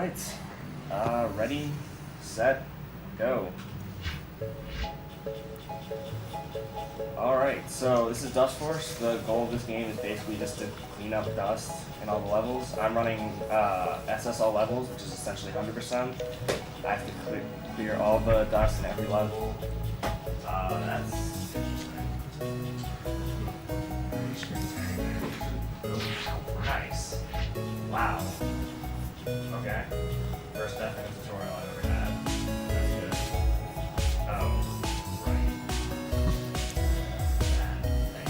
Alright. Ready, set, go. Alright, so this is Dustforce. The goal of this game is basically just to clean up dust in all the levels. I'm running SSL levels, which is essentially 100%. I have to clear all the dust in every level. That's interesting. Nice. Wow. Okay. First definite tutorial I've ever had. That's good. Oh, right. Thank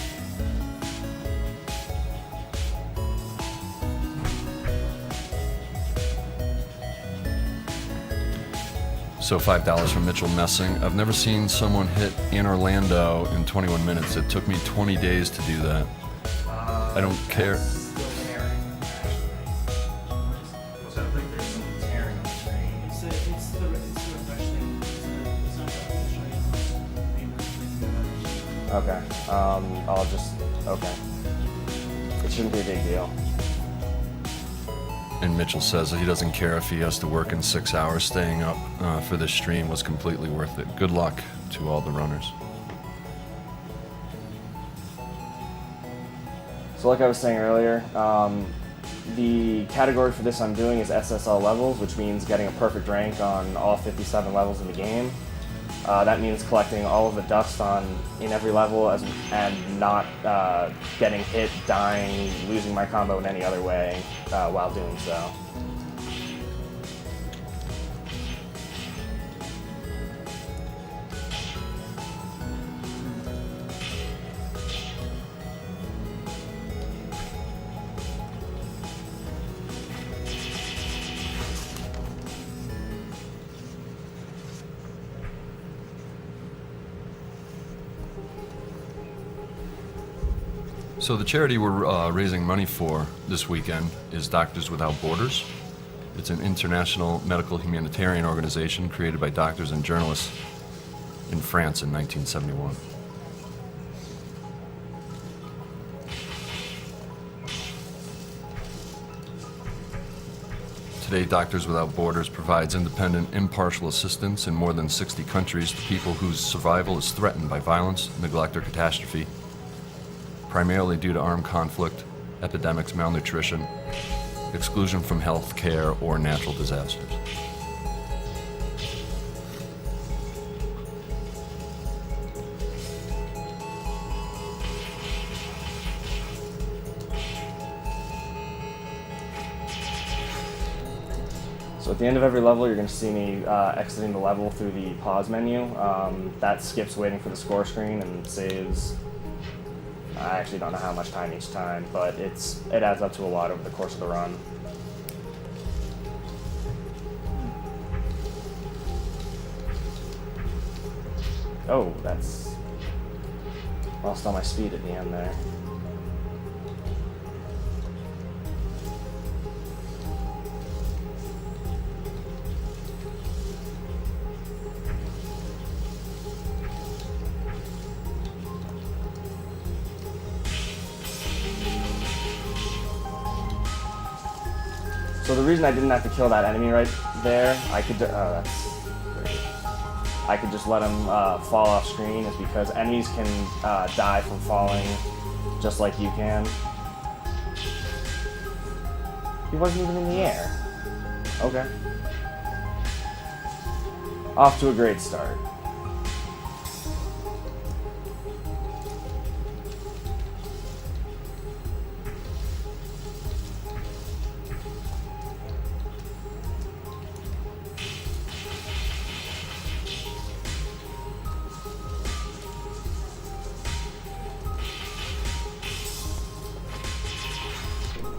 you. So $5 from Mitchell Messing. I've never seen someone hit in Orlando in 21 minutes. It took me 20 days to do that. I don't care. Okay. Okay. It shouldn't be a big deal. And Mitchell says that he doesn't care if he has to work in 6 hours. Staying up for this stream was completely worth it. Good luck to all the runners. So like I was saying earlier, the category for this I'm doing is SSL levels, which means getting a perfect rank on all 57 levels in the game. That means collecting all of the dust in every level and not getting hit, dying, losing my combo in any other way while doing so. So the charity we're raising money for this weekend is Doctors Without Borders. It's an international medical humanitarian organization created by doctors and journalists in France in 1971. Today, Doctors Without Borders provides independent, impartial assistance in more than 60 countries to people whose survival is threatened by violence, neglect, or catastrophe, primarily due to armed conflict, epidemics, malnutrition, exclusion from health care, or natural disasters. So at the end of every level, you're going to see me exiting the level through the pause menu. That skips waiting for the score screen and saves. I actually don't know how much time each time, but it adds up to a lot over the course of the run. Oh, that's lost all my speed at the end there. So the reason I didn't have to kill that enemy right there, I could just let him fall off screen, is because enemies can die from falling just like you can. He wasn't even in the air. Okay. Off to a great start.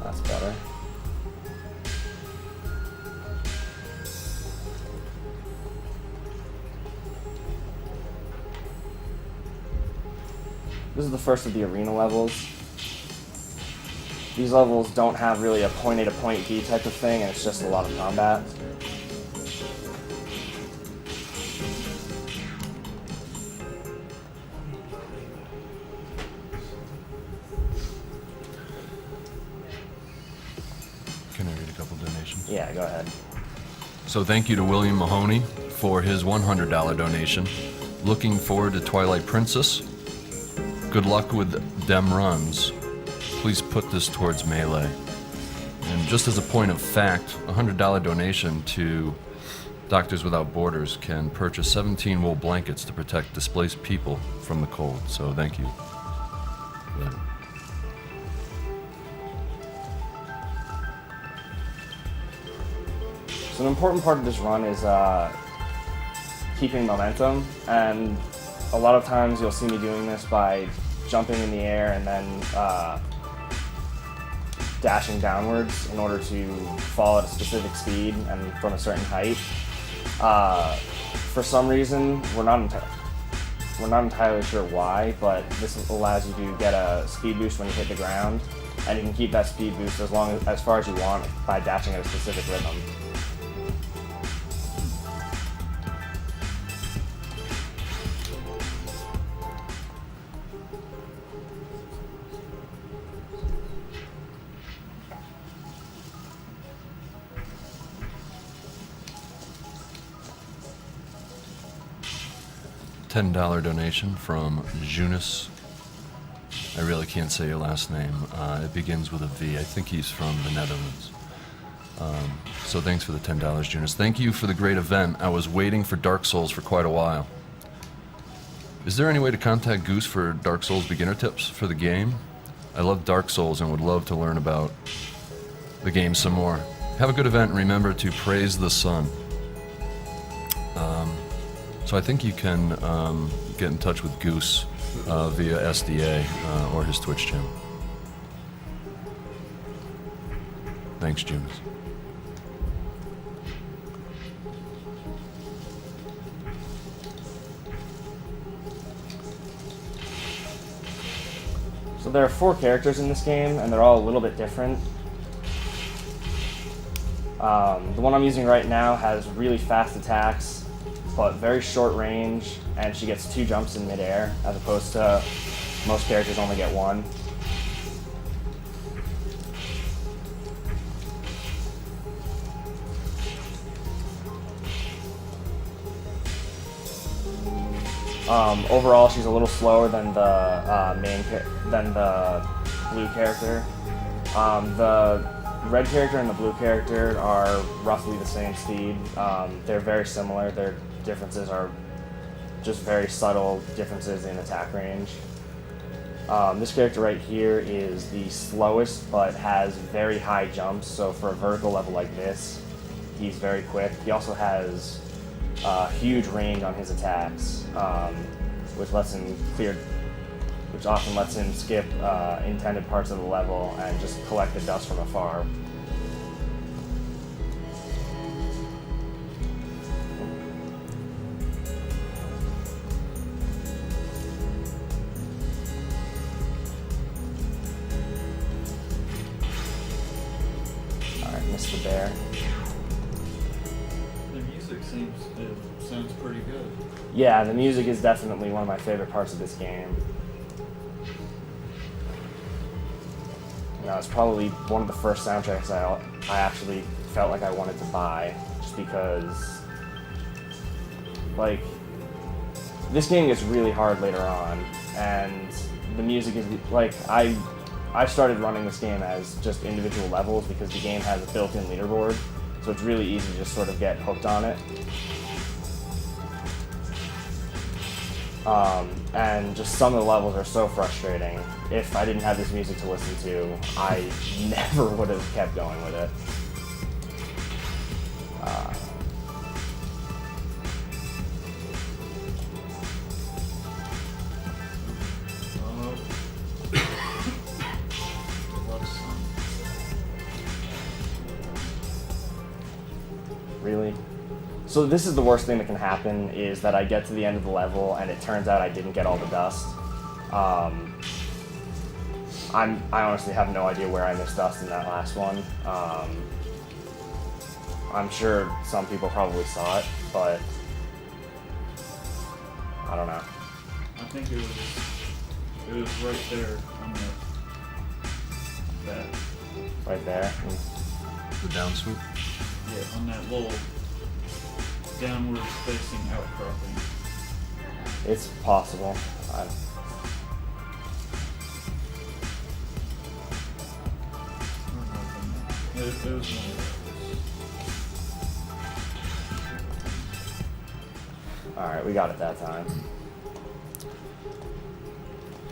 That's better. This is the first of the arena levels. These levels don't have really a point A to point B type of thing, and it's just a lot of combat. Can I read a couple donations? Yeah, go ahead. So thank you to William Mahoney for his $100 donation. Looking forward to Twilight Princess. Good luck with dem runs. Please put this towards Melee. And just as a point of fact, a $100 donation to Doctors Without Borders can purchase 17 wool blankets to protect displaced people from the cold. So thank you. Yeah. So an important part of this run is keeping momentum, and a lot of times you'll see me doing this by jumping in the air and then dashing downwards in order to fall at a specific speed and from a certain height. For some reason, we're not entirely sure why, but this allows you to get a speed boost when you hit the ground, and you can keep that speed boost as far as you want by dashing at a specific rhythm. $10 donation from Junis. I really can't say your last name. It begins with a V. I think he's from the Netherlands. So thanks for the $10, Junis. Thank you for the great event. I was waiting for Dark Souls for quite a while. Is there any way to contact Goose for Dark Souls beginner tips for the game? I love Dark Souls and would love to learn about the game some more. Have a good event and remember to praise the sun. So I think you can get in touch with Goose via SDA or his Twitch channel. Thanks, Junis. So there are 4 characters in this game, and they're all a little bit different. The one I'm using right now has really fast attacks, but very short range, and she gets 2 jumps in midair, as opposed to most characters only get 1. Overall, she's a little slower than the the blue character. The red character and the blue character are roughly the same speed. They're very similar. Their differences are just very subtle differences in attack range. This character right here is the slowest, but has very high jumps. So for a vertical level like this, he's very quick. He also has huge range on his attacks, which often lets him skip intended parts of the level and just collect the dust from afar. Alright, Mr. Bear. The music sounds pretty good. Yeah, the music is definitely one of my favorite parts of this game. You know, it's probably one of the first soundtracks I actually felt like I wanted to buy, just because, like, this game gets really hard later on, and the music is, like, I started running this game as just individual levels because the game has a built-in leaderboard, so it's really easy to just sort of get hooked on it. And just some of the levels are so frustrating. If I didn't have this music to listen to, I never would have kept going with it. Really? So this is the worst thing that can happen, is that I get to the end of the level and it turns out I didn't get all the dust. I honestly have no idea where I missed dust in that last one. I'm sure some people probably saw it, but I don't know. I think it was right there on that. Right there. The down swoop? Yeah, on that little downward facing outcropping. It's possible. It was one of Alright, we got it that time.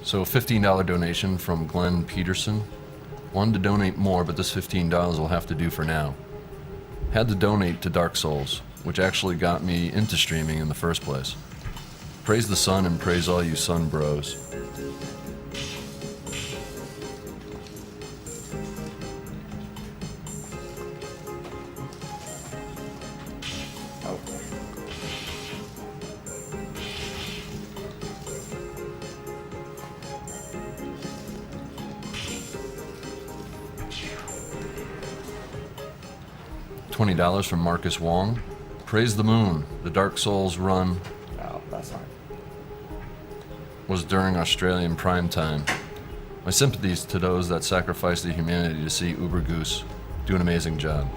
So, $15 donation from Glenn Peterson. Wanted to donate more, but this $15 will have to do for now. Had to donate to Dark Souls, which actually got me into streaming in the first place. Praise the sun and praise all you sun bros. Oh. $20 from Marcus Wong. Praise the moon. The Dark Souls run No, that's fine. was during Australian prime time. My sympathies to those that sacrifice their humanity to see Uber Goose do an amazing job.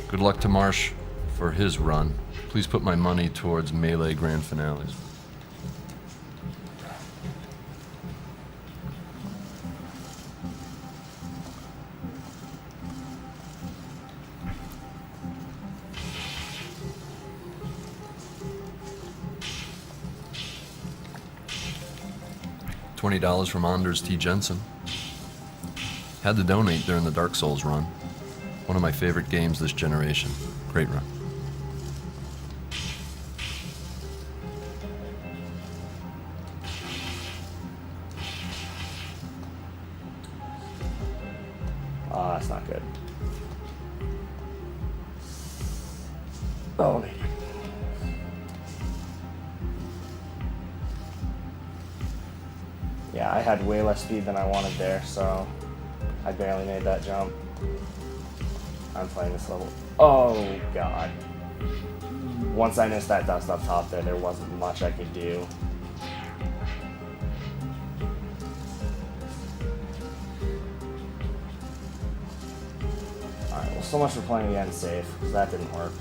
Good luck to Marsh for his run. Please put my money towards Melee Grand Finales. $20 from Anders T. Jensen. Had to donate during the Dark Souls run. One of my favorite games this generation. Great run. That's not good. Oh, maybe. Yeah, I had way less speed than I wanted there, so I barely made that jump. I'm playing this level. Oh, God. Once I missed that dust up top there wasn't much I could do. Alright, well, so much for playing the end safe, because that didn't work.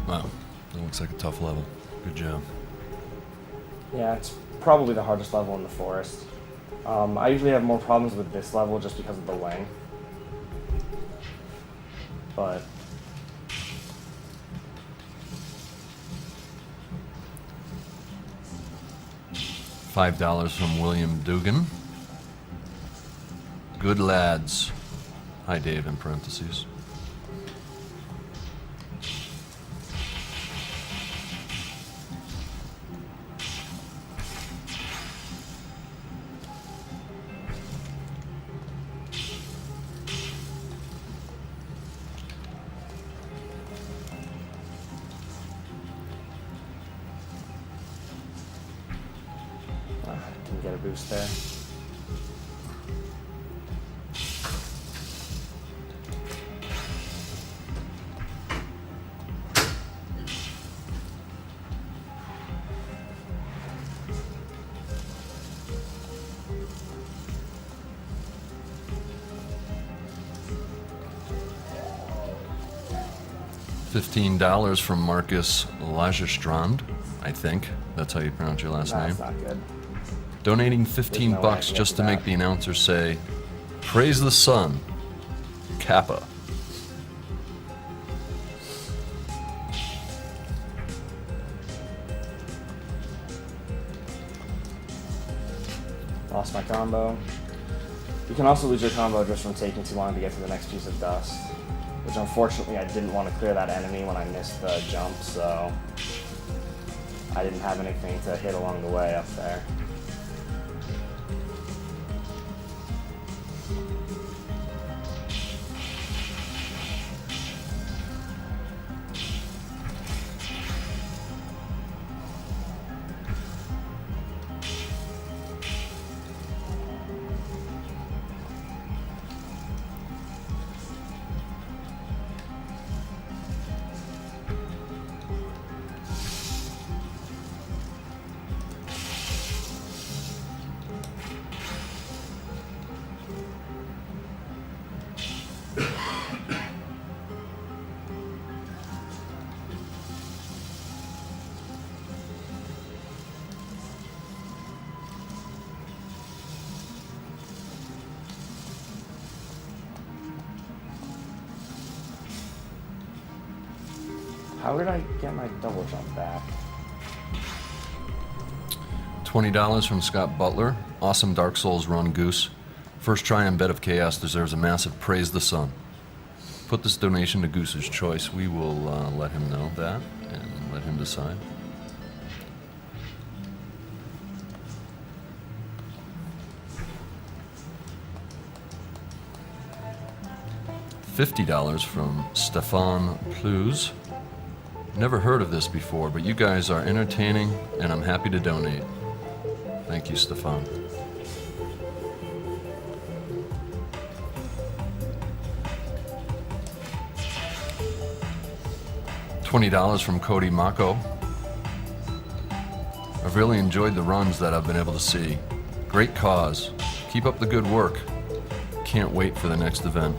Wow, that looks like a tough level. Good job. Yeah, it's probably the hardest level in the forest. I usually have more problems with this level just because of the length. But $5 from William Dugan. Good lads. Hi, Dave, in parentheses. didn't get a boost there. $15 from Marcus Lagerstrand, I think. That's how you pronounce your last name. That's not good. Donating There's 15 no way I bucks can just get to to make that. the announcer say, "Praise the sun, Kappa." Lost my combo. You can also lose your combo just from taking too long to get to the next piece of dust. which unfortunately I didn't want to clear that enemy when I missed the jump, so I didn't have anything to hit along the way up there. How did I get my double jump back? $20 from Scott Butler. Awesome Dark Souls run, Goose. First try on Bed of Chaos deserves a massive praise the sun. Put this donation to Goose's choice. We will let him know that and let him decide. $50 from Stefan Plews. Never heard of this before, but you guys are entertaining and I'm happy to donate. Thank you, Stefan. $20 from Cody Mako. I've really enjoyed the runs that I've been able to see. Great cause. Keep up the good work. Can't wait for the next event.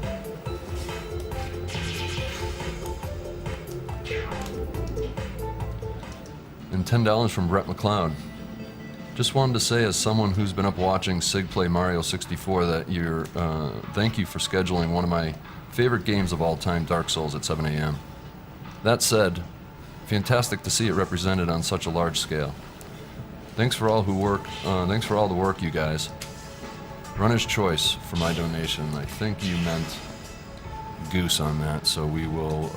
And $10 from Brett McLeod. Just wanted to say, as someone who's been up watching Sig play Mario 64, that thank you for scheduling one of my favorite games of all time, Dark Souls, at 7 a.m. That said, fantastic to see it represented on such a large scale. Thanks for all Thanks for all the work, you guys. Runner's choice for my donation. I think you meant Goose on that, so we will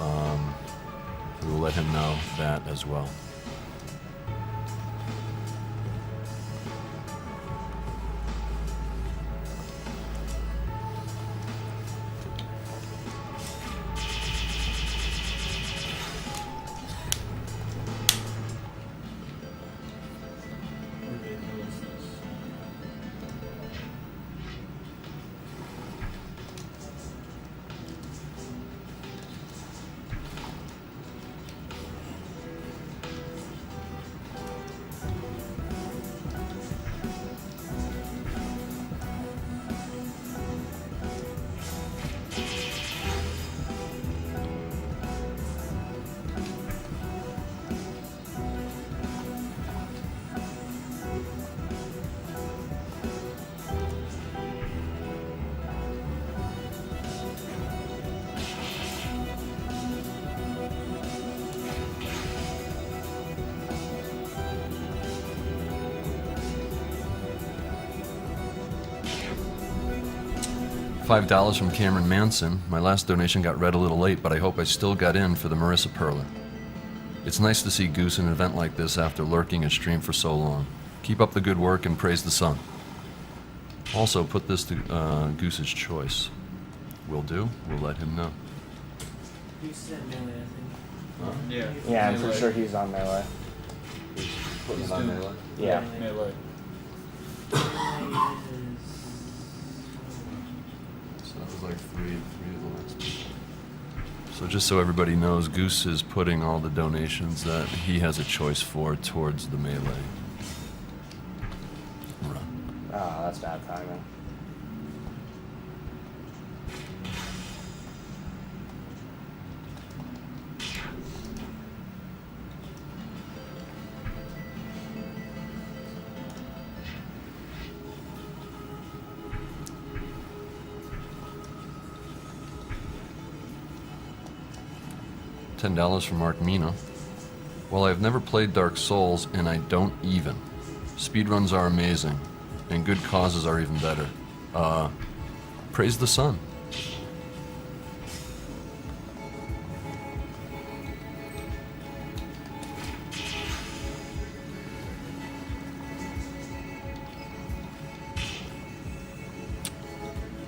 let him know that as well. $5 from Cameron Manson. My last donation got read a little late, but I hope I still got in for the Marissa Perlin. It's nice to see Goose in an event like this after lurking a stream for so long. Keep up the good work and praise the sun. Also, put this to Goose's choice. Will do. We'll let him know. Goose is at Melee, I think. Yeah. Yeah, I'm pretty sure he's on Melee. Putting He's it on doing- Melee. Yeah. Melee. So that was like three of the last people. So just so everybody knows, Goose is putting all the donations that he has a choice for towards the Melee run. Oh, that's bad timing. $10 from Mark Mina. Well, I've never played Dark Souls, and I don't even. Speedruns are amazing, and good causes are even better. Praise the sun.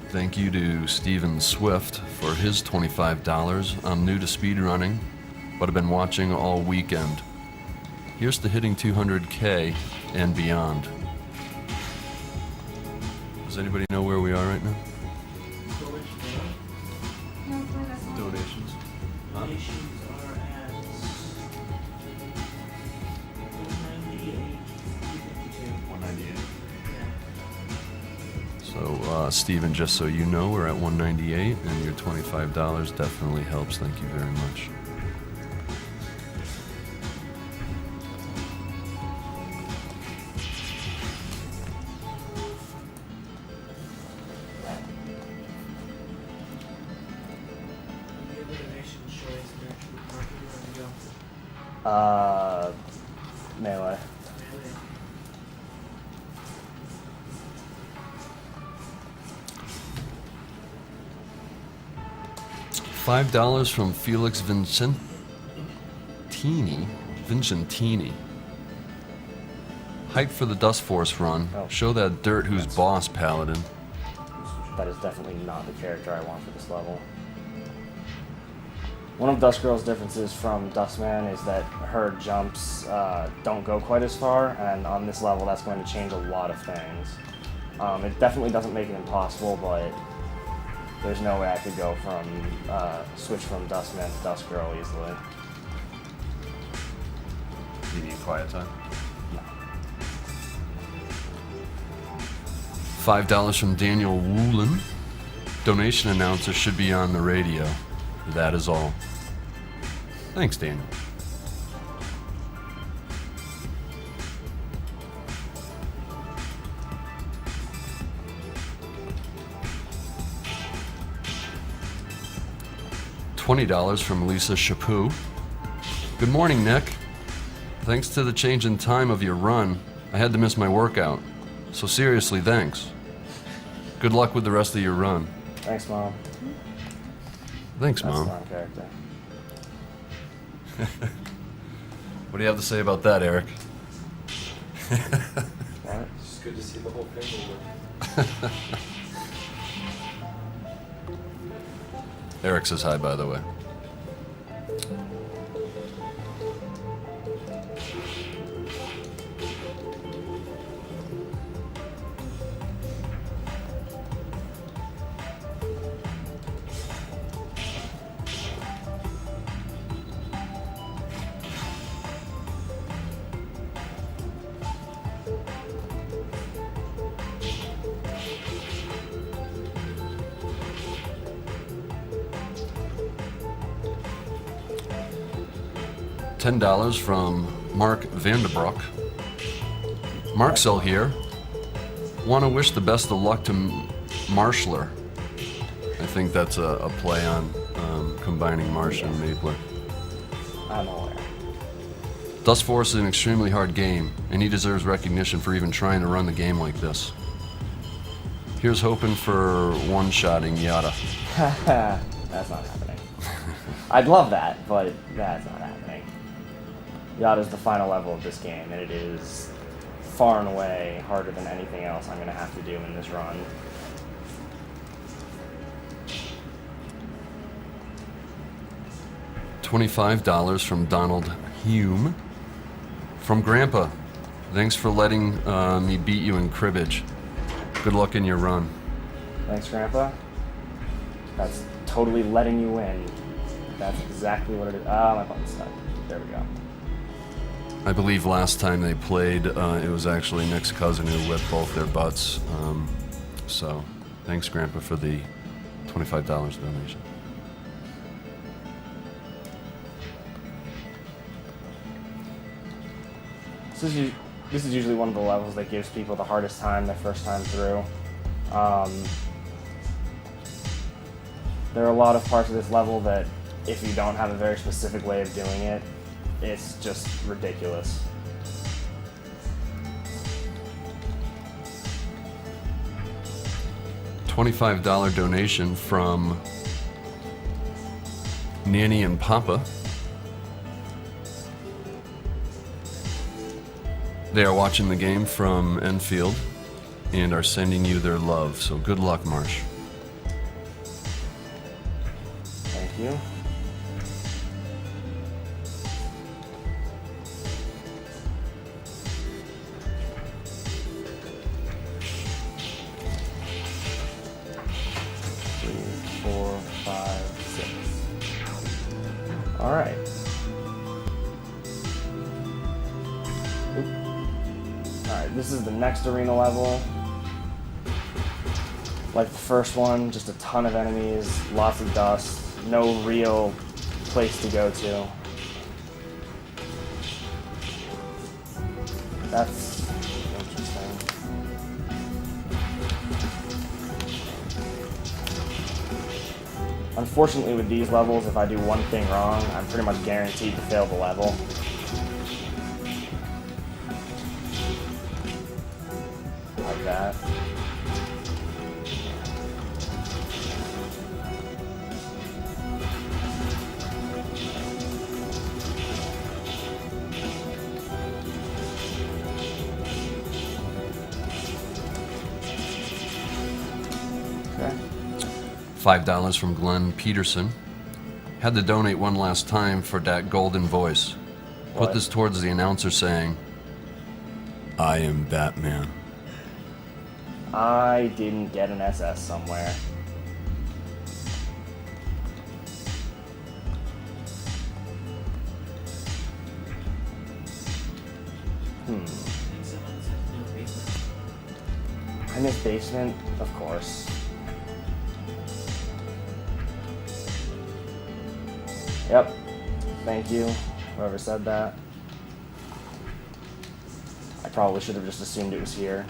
Thank you to Steven Swift for his $25. I'm new to speedrunning, but I've been watching all weekend. Here's to hitting 200K and beyond. Does anybody know where we are right now? Donations. Donations are at 198. 198. So, Steven, just so you know, we're at 198, and your $25 definitely helps. Thank you very much. The other donation choice and actually marking where to go. Melee. Melee. $5 from Felix Vincentini. Hype for the Dustforce run. Oh. Show that dirt who's boss, Paladin. That is definitely not the character I want for this level. One of Dustgirl's differences from Dustman is that her jumps don't go quite as far, and on this level that's going to change a lot of things. It definitely doesn't make it impossible, but there's no way I could go from, switch from Dustman to Dustgirl easily. You need quiet time? No. $5 from Daniel Woolen. Donation announcer should be on the radio. That is all. Thanks, Daniel. $20 from Lisa Chaput. Good morning, Nick. Thanks to the change in time of your run, I had to miss my workout. So seriously, thanks. Good luck with the rest of your run. Thanks, Mom. Thanks, That's Mom. the wrong character. What do you have to say about that, Eric? What? It's good to see the whole family. Eric says hi, by the way. $10 from Mark Vanderbroek. Marcel here. Want to wish the best of luck to Marshler. I think that's a play on combining Marsh and Mapler. I'm aware. Dustforce is an extremely hard game, and he deserves recognition for even trying to run the game like this. Here's hoping for one-shotting Yada. That's not happening. I'd love that, but that's not happening. Yada's the final level of this game, and it is far and away harder than anything else I'm going to have to do in this run. $25 from Donald Hume. From Grandpa, thanks for letting me beat you in cribbage. Good luck in your run. Thanks, Grandpa. That's totally letting you win. That's exactly what it is. Ah, my button's stuck. There we go. I believe last time they played, it was actually Nick's cousin who whipped both their butts. So, thanks, Grandpa, for the $25 donation. This is usually one of the levels that gives people the hardest time their first time through. There are a lot of parts of this level that, if you don't have a very specific way of doing it, it's just ridiculous. $25 donation from Nanny and Papa. They are watching the game from Enfield and are sending you their love, so good luck, Marsh. you. Three, 4, 5, 6. All right. Alright, this is the next arena level. Like the first one, just a ton of enemies, lots of dust, no real place to go to. That's interesting. Unfortunately with these levels, if I do one thing wrong, I'm pretty much guaranteed to fail the level. Like that. Okay. $5 from Glenn Peterson. Had to donate one last time for that golden voice. Put What? this towards the announcer saying, I am Batman. I didn't get an SS somewhere. I miss basement, of course. Yep. Thank you, whoever said that. I probably should have just assumed it was here.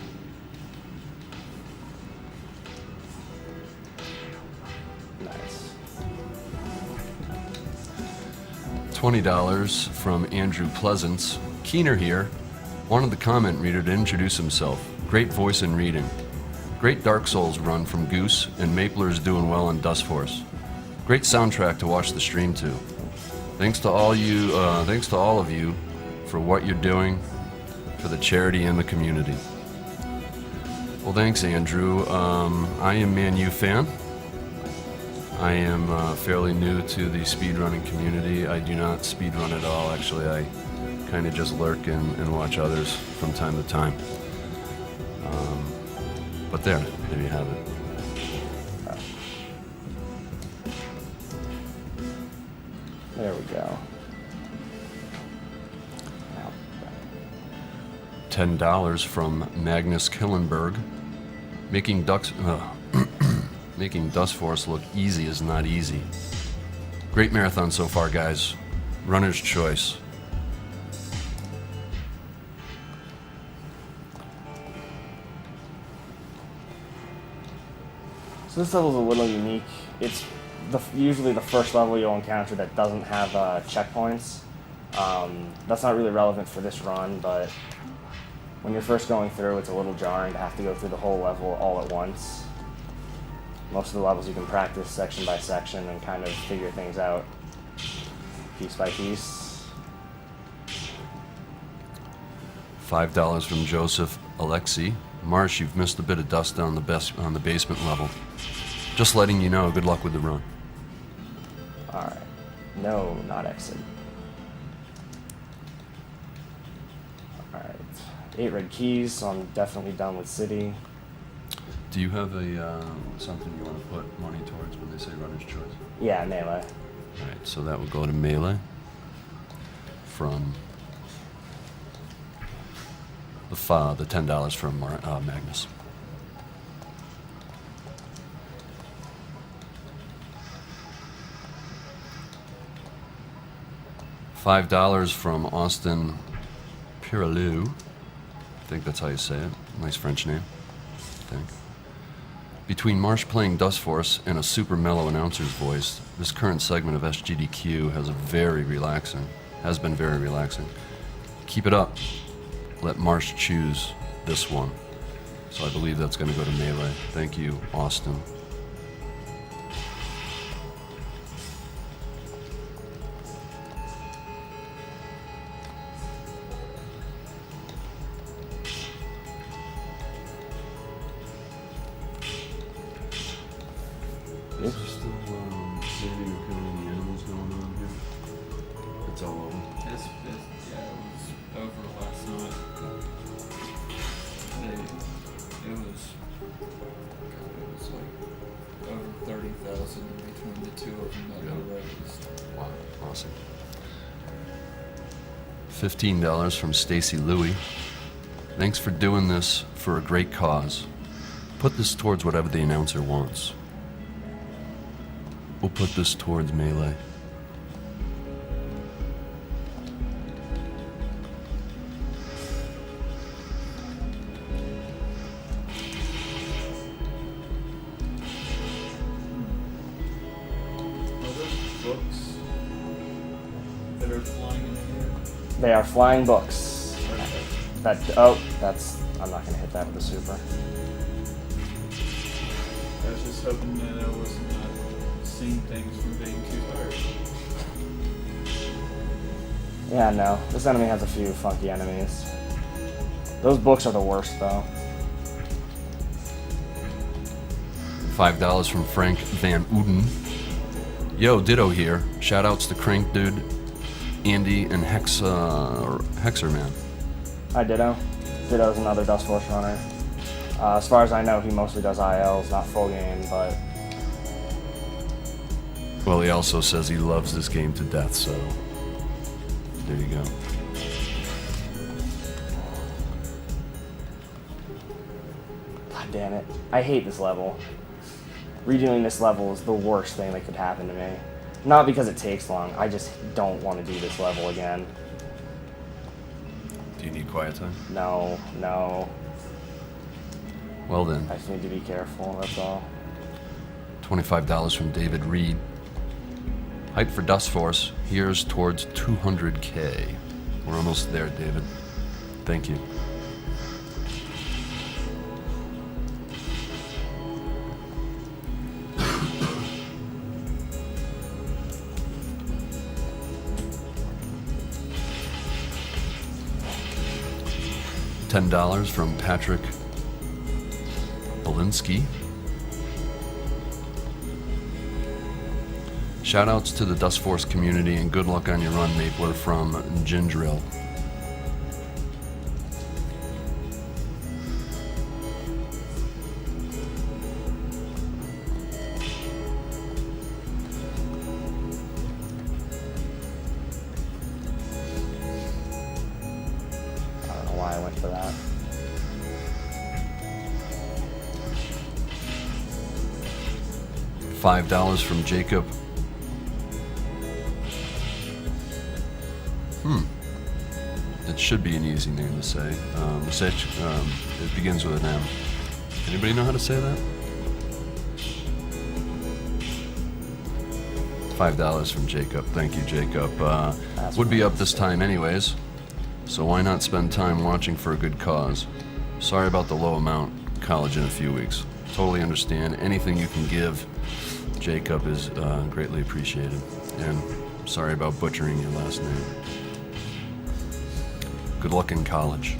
Nice. $20 from Andrew Pleasance. Keener here. Wanted the comment reader to introduce himself. Great voice and reading. Great Dark Souls run from Goose, and Mapler's doing well in Dustforce. Great soundtrack to watch the stream to. Thanks to all of you for what you're doing for the charity and the community. Well, thanks, Andrew. I am Man U fan. I am fairly new to the speedrunning community. I do not speedrun at all. Actually, I kind of just lurk and watch others from time to time. But there you have it. There we go. Now, $10 from Magnus Killenberg. Making Dustforce look easy is not easy. Great marathon so far, guys. Runner's choice. so this level's a little unique. It's usually the first level you'll encounter that doesn't have checkpoints. That's not really relevant for this run, but when you're first going through, it's a little jarring to have to go through the whole level all at once. Most of the levels you can practice section by section and kind of figure things out piece by piece. $5 from Joseph Alexi. Marsh, you've missed a bit of dust on the basement level. Just letting you know, good luck with the run. Alright. No, not exit. Alright. 8 red keys, so I'm definitely done with city. Do you have a something you want to put money towards when they say runner's choice? Yeah, melee. Alright, so that would go to melee from the $10 from Magnus. $5 from Austin Piralou. I think that's how you say it. Nice French name, I think. Between Marsh playing Dustforce and a super mellow announcer's voice, this current segment of SGDQ has been very relaxing. Keep it up. Let Marsh choose this one. So I believe that's going to go to melee. Thank you, Austin. Yep. Still saving or killing It's all over. Yeah, it was over last night. It was like over 30,000 between the two of them that Yeah. were raised. Wow, awesome. $15 from Stacy Louie. Thanks for doing this for a great cause. Put this towards whatever the announcer wants. We'll put this towards Melee. Are those books that are flying in the air? They are flying books. Perfect. That's. I'm not gonna hit that with a super. I was just hoping that I was not seeing things from being too tired. Yeah, no. This enemy has a few funky enemies. Those books are the worst, though. $5 from Frank Van Uden. Yo, Ditto here. Shoutouts to Crank Dude, Andy, and Hexer Man. Hi, Ditto. Ditto's another Dustforce runner. As far as I know, he mostly does ILs, not full game, but Well, he also says he loves this game to death, so there you go. God damn it. I hate this level. Redoing this level is the worst thing that could happen to me. Not because it takes long, I just don't want to do this level again. Do you need quiet time? No. Well then, I just need to be careful, that's all. $25 from David Reed. Hype for Dustforce. Here's towards 200K. We're almost there, David. Thank you. $10 from Patrick Belinsky. Shoutouts to the Dustforce community and good luck on your run, Mapler, from Gindrill. I don't know why I went for that. $5 from Jacob. It should be an easy name to say. It begins with an M. Anybody know how to say that? $5 from Jacob. Thank you, Jacob. Would be up this time anyways, so why not spend time watching for a good cause? Sorry about the low amount. College in a few weeks. Totally understand. Anything you can give, Jacob, is greatly appreciated. And sorry about butchering your last name. Good luck in college.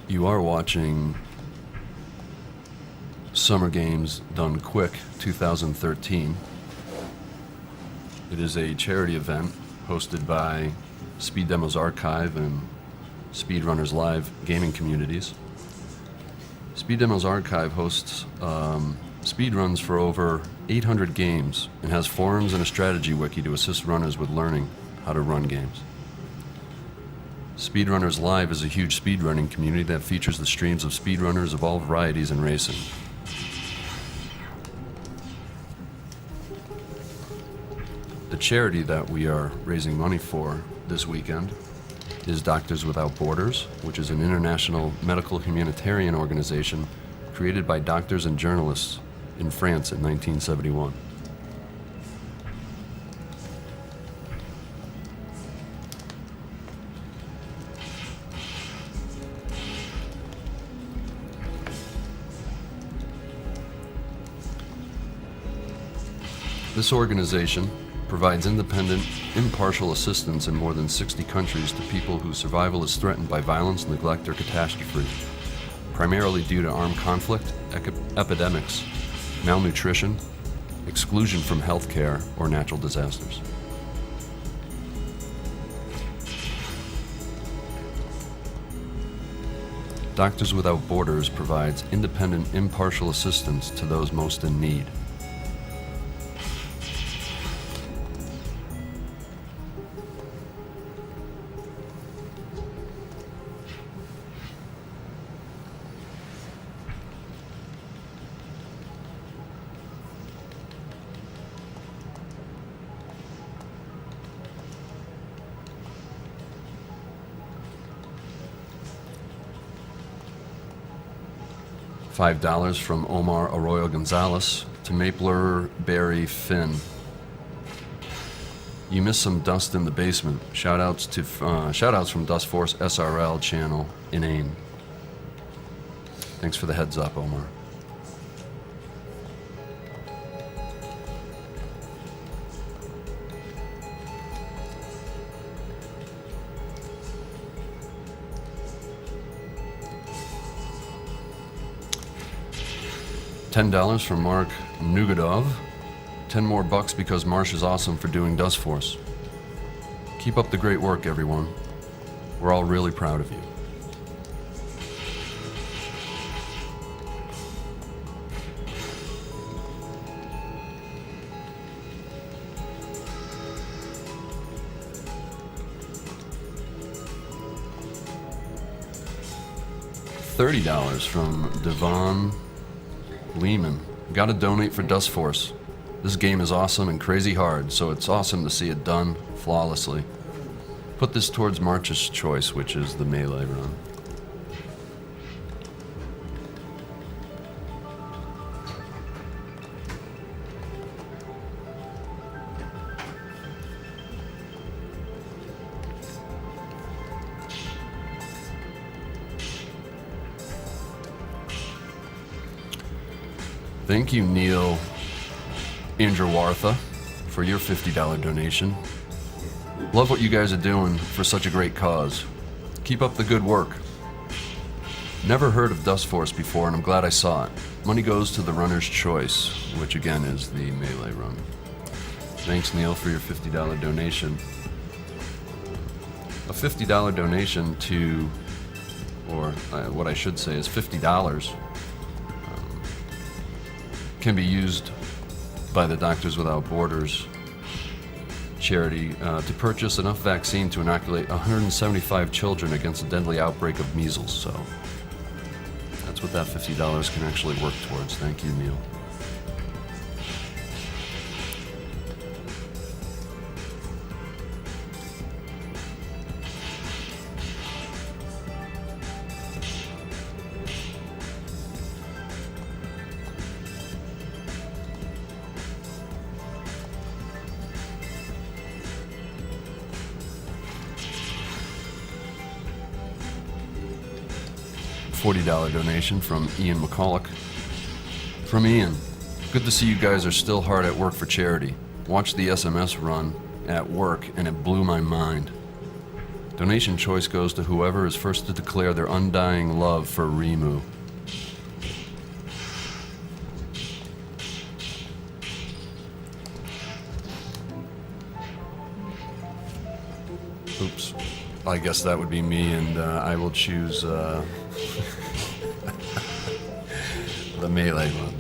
You are watching Summer Games Done Quick 2013. It is a charity event hosted by Speed Demos Archive and Speedrunners Live gaming communities. Speed Demos Archive hosts speedruns for over 800 games and has forums and a strategy wiki to assist runners with learning how to run games. Speedrunners Live is a huge speedrunning community that features the streams of speedrunners of all varieties in racing. The charity that we are raising money for this weekend is Doctors Without Borders, which is an international medical humanitarian organization created by doctors and journalists in France in 1971. This organization provides independent impartial assistance in more than 60 countries to people whose survival is threatened by violence, neglect, or catastrophe, primarily due to armed conflict, epidemics, malnutrition, exclusion from health care, or natural disasters. Doctors Without Borders provides independent, impartial assistance to those most in need. $5 from Omar Arroyo Gonzalez to Mapler Berry Finn. You missed some dust in the basement. Shoutouts from Dustforce SRL channel Inane. Thanks for the heads up, Omar. $10 from Mark Nugadov. 10 more bucks because Marsh is awesome for doing Dustforce. Keep up the great work, everyone. We're all really proud of you. $30 from Devon Lehman. Gotta donate for Dustforce. This game is awesome and crazy hard, so it's awesome to see it done flawlessly. Put this towards March's choice, which is the melee run. Thank you, Neil Andrewartha, for your $50 donation. Love what you guys are doing for such a great cause. Keep up the good work. Never heard of Dustforce before, and I'm glad I saw it. Money goes to the runner's choice, which again is the melee run. Thanks, Neil, for your $50 donation. A $50 donation to, or what I should say is $50, can be used by the Doctors Without Borders charity to purchase enough vaccine to inoculate 175 children against a deadly outbreak of measles. So that's what that $50 can actually work towards. Thank you, Neil. $40 donation from Ian McCulloch. From Ian, good to see you guys are still hard at work for charity. Watched the SMS run at work and it blew my mind. Donation choice goes to whoever is first to declare their undying love for Rimu. Oops. I guess that would be me, and I will choose the melee one.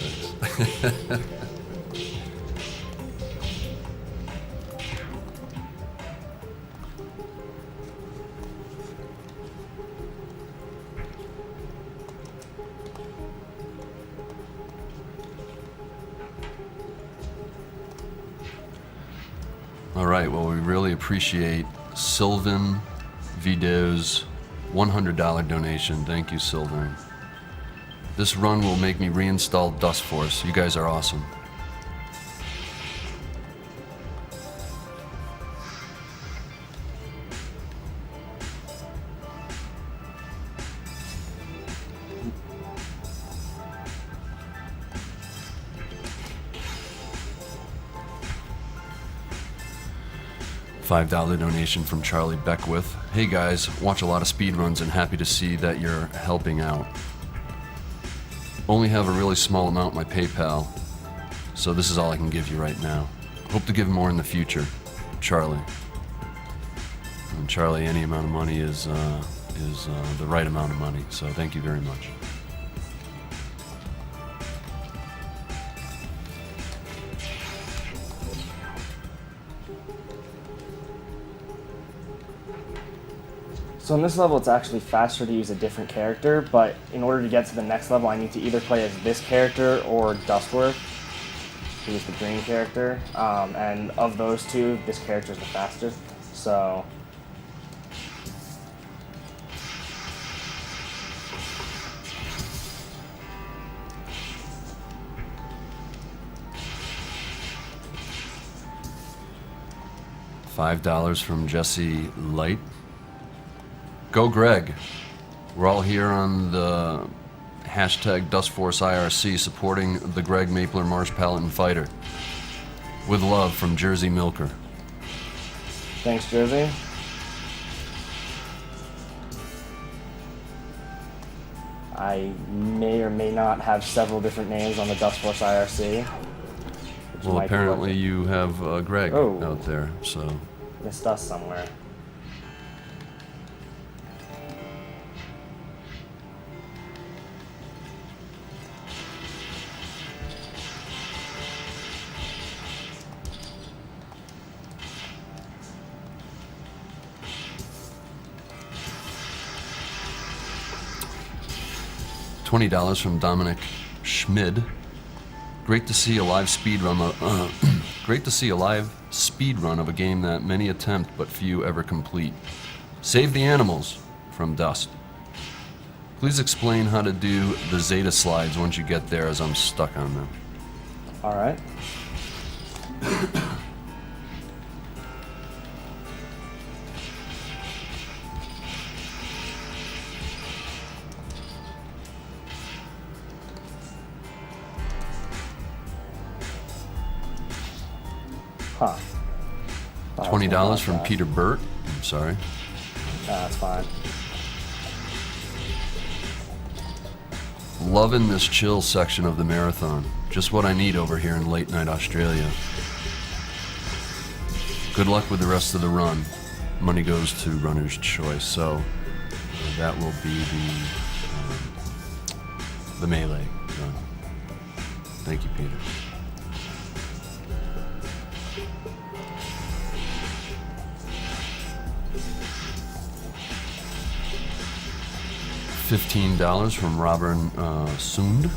All right, well, we really appreciate Sylvan Video's $100 donation. Thank you, Sylvan. This run will make me reinstall Dustforce. You guys are awesome. $5 donation from Charlie Beckwith. Hey guys, watch a lot of speedruns and happy to see that you're helping out. Only have a really small amount in my PayPal, so this is all I can give you right now. Hope to give more in the future. Charlie. And Charlie, any amount of money is the right amount of money, so thank you very much. So in this level, it's actually faster to use a different character, but in order to get to the next level, I need to either play as this character or Dustforce, who is the green character. And of those two, this character is the fastest. So $5 from Jesse Light. Go Greg. We're all here on the hashtag Dustforce IRC supporting the Greg Mapler Marsh Paladin Fighter. With love from Jersey Milker. thanks, Jersey. I may or may not have several different names on the Dustforce IRC. which Well, might be apparently what- you have Greg Oh. out there, so... missed us somewhere. $20 from Dominic Schmid. Great to see a live speed run. Great to see a live speed run of a game that many attempt but few ever complete. Save the animals from Dust. Please explain how to do the Zeta slides once you get there, as I'm stuck on them. All right. Huh. $20 from Peter Burt. I'm sorry. That's fine. Loving this chill section of the marathon. Just what I need over here in late night Australia. Good luck with the rest of the run. Money goes to runner's choice. So that will be the melee run. Thank you, Peter. $15 from Robin Sund.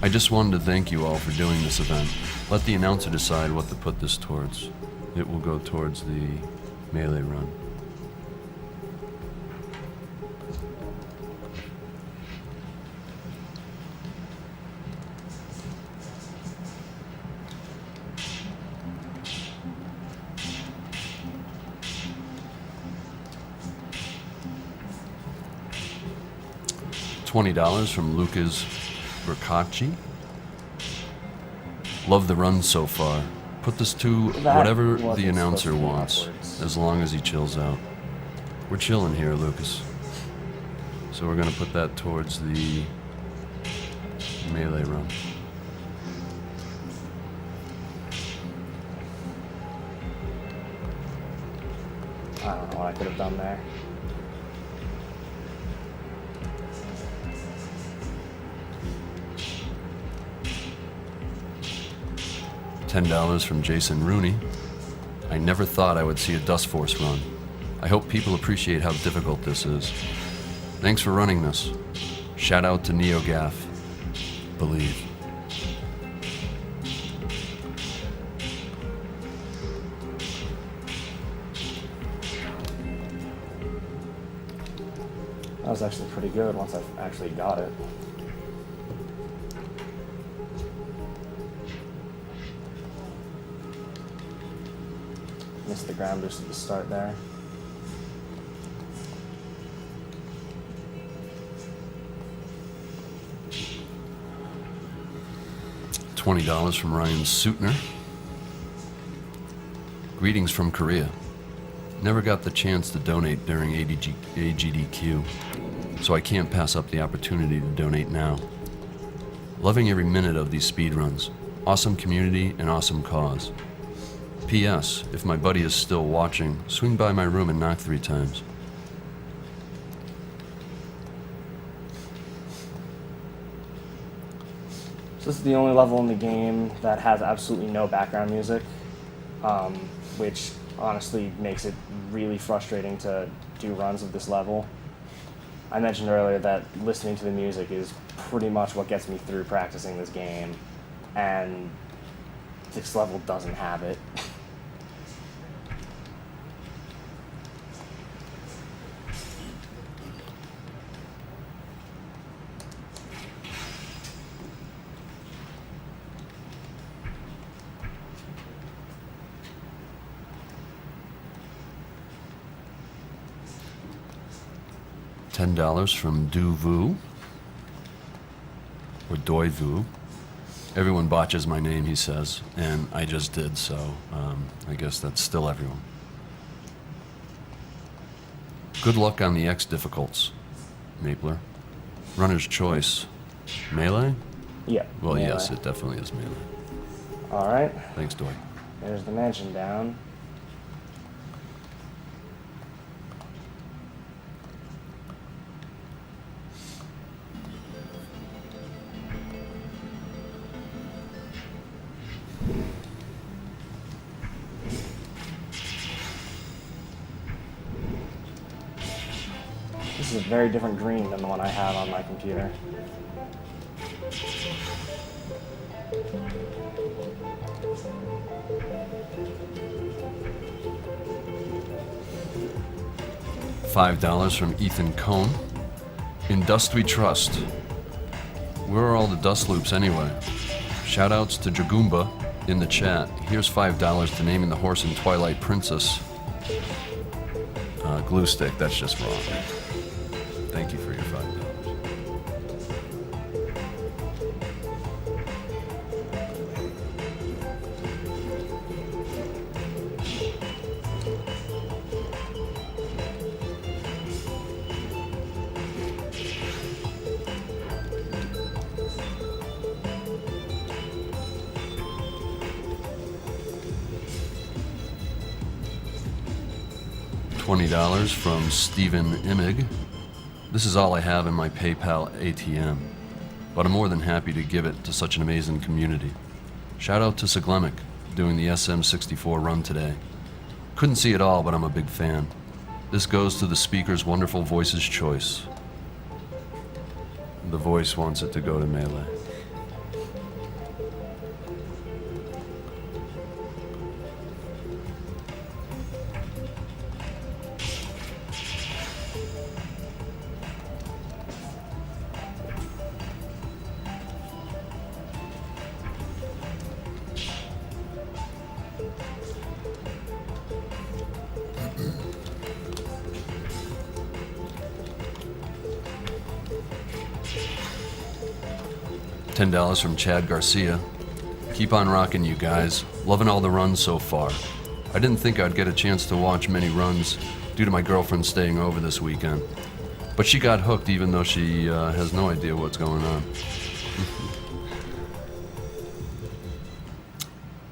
I just wanted to thank you all for doing this event. Let the announcer decide what to put this towards. It will go towards the melee run. $20 from Lucas Bercacci. Love the run so far. Put this to That whatever wasn't the announcer supposed to be wants, upwards. as long as he chills out. We're chilling here, Lucas. So we're gonna put that towards the melee run. I don't know what I could have done there. $10 from Jason Rooney. I never thought I would see a Dustforce run. I hope people appreciate how difficult this is. Thanks for running this. Shout out to NeoGaf. Believe. That was actually pretty good once I actually got it. Missed the ground boost at the start there. $20 from Ryan Suitner. Greetings from Korea. Never got the chance to donate during AGDQ, so I can't pass up the opportunity to donate now. Loving every minute of these speedruns. Awesome community and awesome cause. P.S. If my buddy is still watching, swing by my room and knock 3 times. So this is the only level in the game that has absolutely no background music, which honestly makes it really frustrating to do runs of this level. I mentioned earlier that listening to the music is pretty much what gets me through practicing this game, and this level doesn't have it. $10 from Du Vu, or Doi Vu. Everyone botches my name, he says, and I just did, so I guess that's still everyone. Good luck on the X difficults, Mapler. Runner's choice. Melee? Yeah. Well, melee. yes, it definitely is melee. Alright, Thanks, Doi. there's the mansion down. This is a very different green than the one I have on my computer. $5 from Ethan Cohn. In Dust We Trust. Where are all the dust loops anyway? Shoutouts to Dragoomba in the chat. Here's $5 to naming the horse in Twilight Princess. Glue stick, that's just wrong. Thank you for your $5. $20 from Stephen Imig. This is all I have in my PayPal ATM, but I'm more than happy to give it to such an amazing community. Shout out to Siglemic doing the SM64 run today. Couldn't see it all, but I'm a big fan. This goes to the speaker's wonderful voice's choice. The voice wants it to go to Melee. $10 from Chad Garcia. Keep on rocking, you guys. Loving all the runs so far. I didn't think I'd get a chance to watch many runs due to my girlfriend staying over this weekend. But she got hooked even though she has no idea what's going on.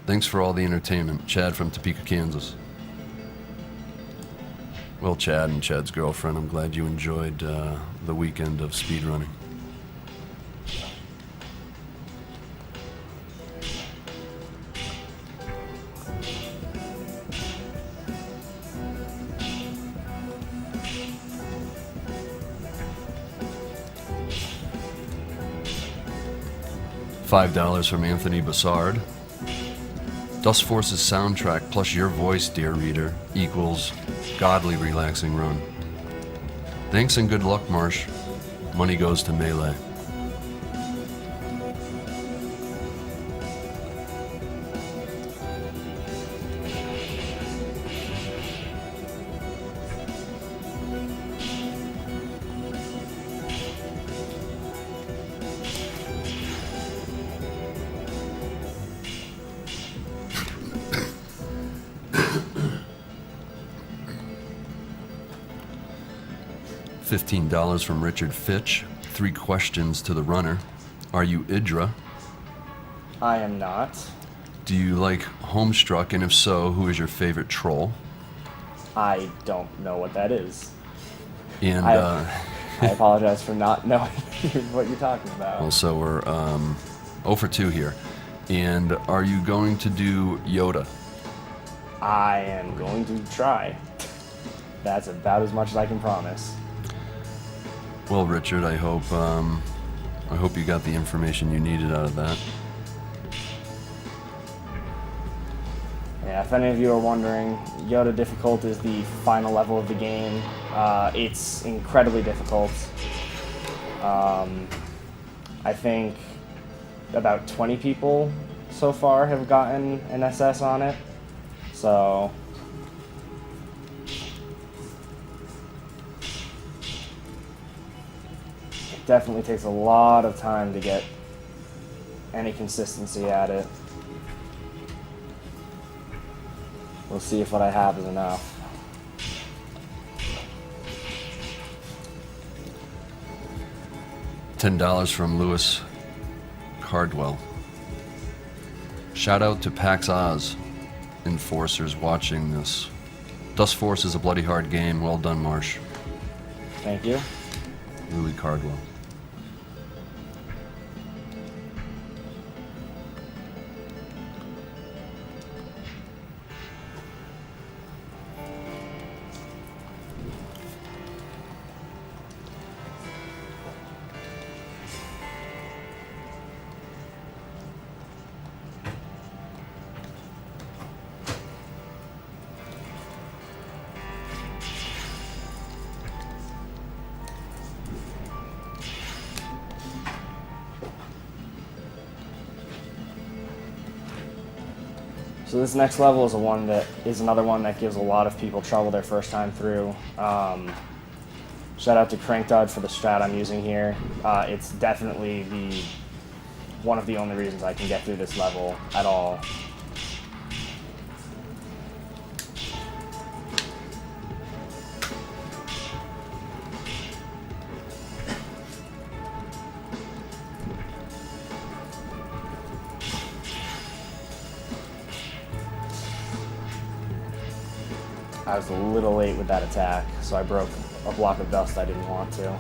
Thanks for all the entertainment. Chad from Topeka, Kansas. Well, Chad and Chad's girlfriend, I'm glad you enjoyed the weekend of speedrunning. $5 from Anthony Bassard. Dustforce's soundtrack plus your voice, dear reader, equals godly relaxing run. Thanks and good luck, Marsh. Money goes to Melee. $15 from Richard Fitch. 3 questions to the runner. Are you Idra? I am not. Do you like Homestruck, and if so, who is your favorite troll? I don't know what that is. And I apologize for not knowing what you're talking about. also we're 0 for 2 here. And are you going to do Yoda? I am going to try. That's about as much as I can promise. Well, Richard, I hope you got the information you needed out of that. Yeah, if any of you are wondering, Yoda Difficult is the final level of the game. It's incredibly difficult. I think about 20 people so far have gotten an SS on it. So it definitely takes a lot of time to get any consistency at it. We'll see if what I have is enough. $10 from Lewis Cardwell. Shout out to PAX Oz enforcers watching this. Dustforce is a bloody hard game. Well done, Marsh. Thank you. Louis Cardwell. So this next level is another one that gives a lot of people trouble their first time through. Shout out to Crank Dud for the strat I'm using here. It's definitely one of the only reasons I can get through this level at all. I was a little late with that attack, so I broke a block of dust I didn't want to.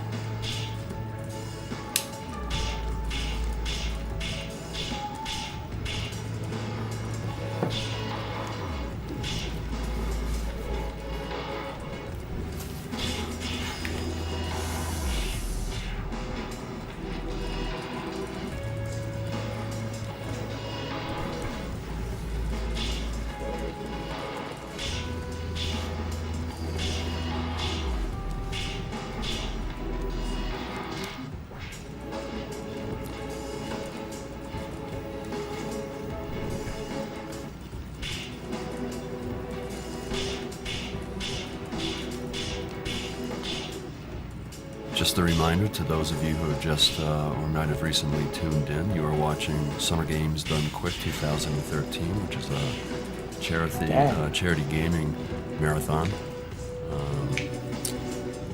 Just a reminder to those of you who have just or might have recently tuned in, you are watching Summer Games Done Quick 2013, which is a charity gaming marathon,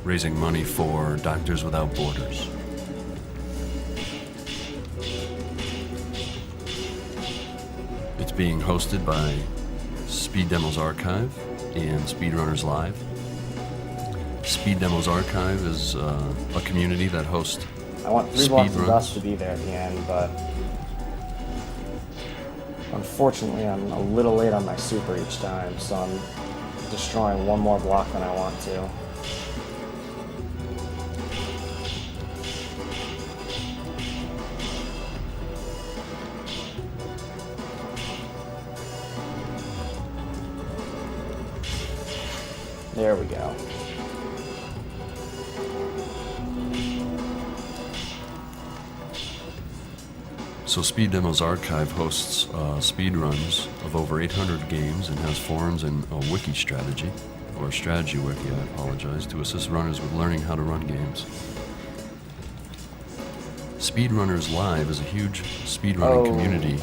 raising money for Doctors Without Borders. It's being hosted by Speed Demos Archive and Speedrunners Live. Speed Demos Archive is a community that hosts I want 3 blocks of dust to be there at the end, but unfortunately I'm a little late on my super each time, so I'm destroying one more block than I want to. There we go. So Speed Demos Archive hosts speedruns of over 800 games and has forums and a wiki strategy, or strategy wiki, I apologize, to assist runners with learning how to run games. Speedrunners Live is a huge speedrunning community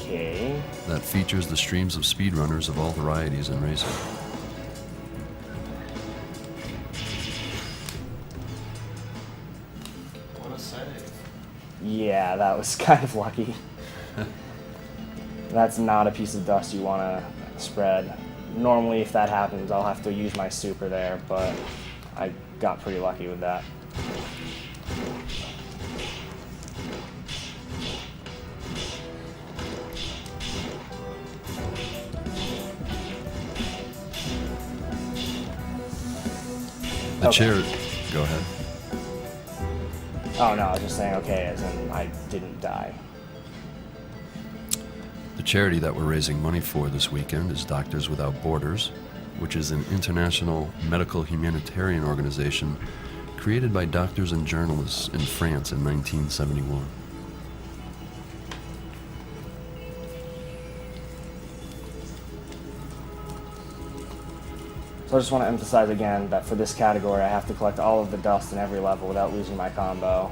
that features the streams of speedrunners of all varieties in racing. save. Yeah, that was kind of lucky. That's not a piece of dust you want to spread. Normally, if that happens, I'll have to use my super there, but I got pretty lucky with that. The Okay. chair, go ahead. Oh no, I was just saying okay, as in I didn't die. The charity that we're raising money for this weekend is Doctors Without Borders, which is an international medical humanitarian organization created by doctors and journalists in France in 1971. So I just want to emphasize again that for this category, I have to collect all of the dust in every level without losing my combo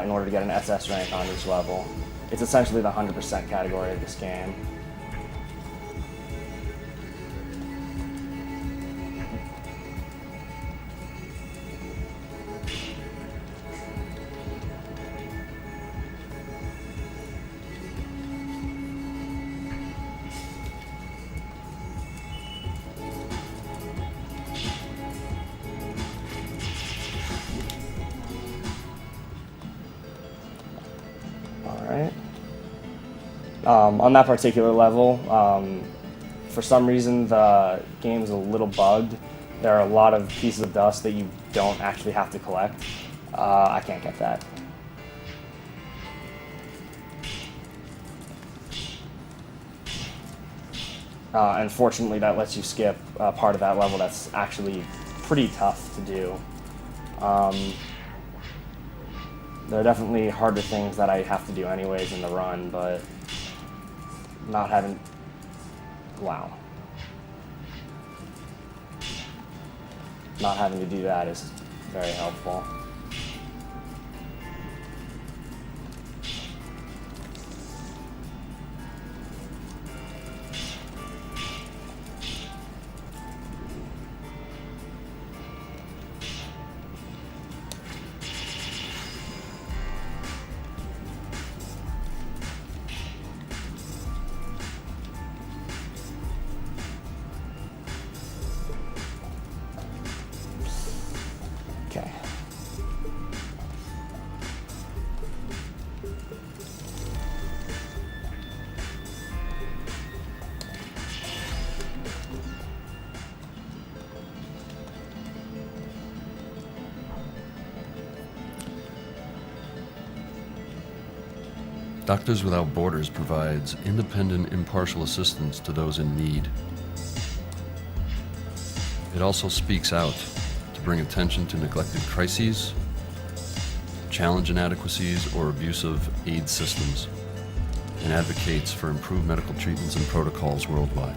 in order to get an SS rank on each level. It's essentially the 100% category of this game. Alright. On that particular level, for some reason the game's a little bugged. There are a lot of pieces of dust that you don't actually have to collect. I can't get that. Unfortunately, that lets you skip part of that level that's actually pretty tough to do. There are definitely harder things that I have to do anyways in the run, but not having... Wow. Not having to do that is very helpful. Okay. Doctors Without Borders provides independent, impartial assistance to those in need. It also speaks out to bring attention to neglected crises, challenge inadequacies or abusive aid systems, and advocates for improved medical treatments and protocols worldwide.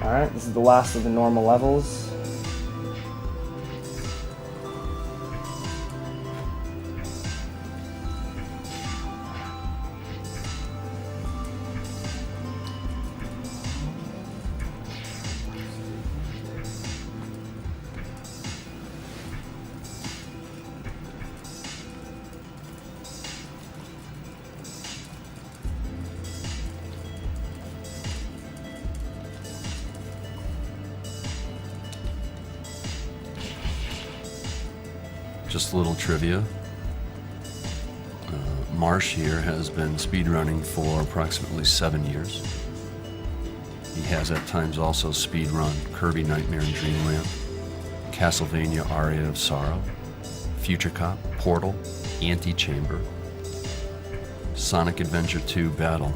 Alright, this is the last of the normal levels. Just a little trivia. Marsh here has been speedrunning for approximately 7 years. He has at times also speedrun Kirby Nightmare in Dreamland, Castlevania Aria of Sorrow, Future Cop, Portal, Antechamber, Sonic Adventure 2 Battle.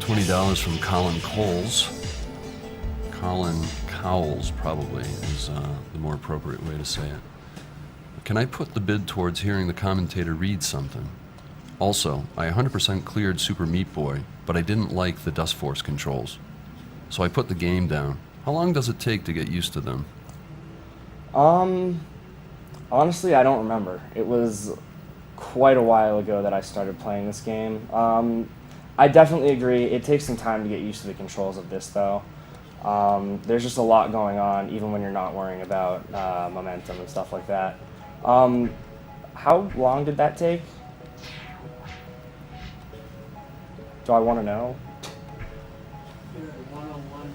$20 from Colin Coles. Colin Cowles, probably, is the more appropriate way to say it. Can I put the bid towards hearing the commentator read something? Also, I 100% cleared Super Meat Boy, but I didn't like the Dustforce controls. So I put the game down. How long does it take to get used to them? Honestly, I don't remember. It was quite a while ago that I started playing this game. I definitely agree. It takes some time to get used to the controls of this, though. There's just a lot going on, even when you're not worrying about momentum and stuff like that. How long did that take? Do I want to know? You're at 101,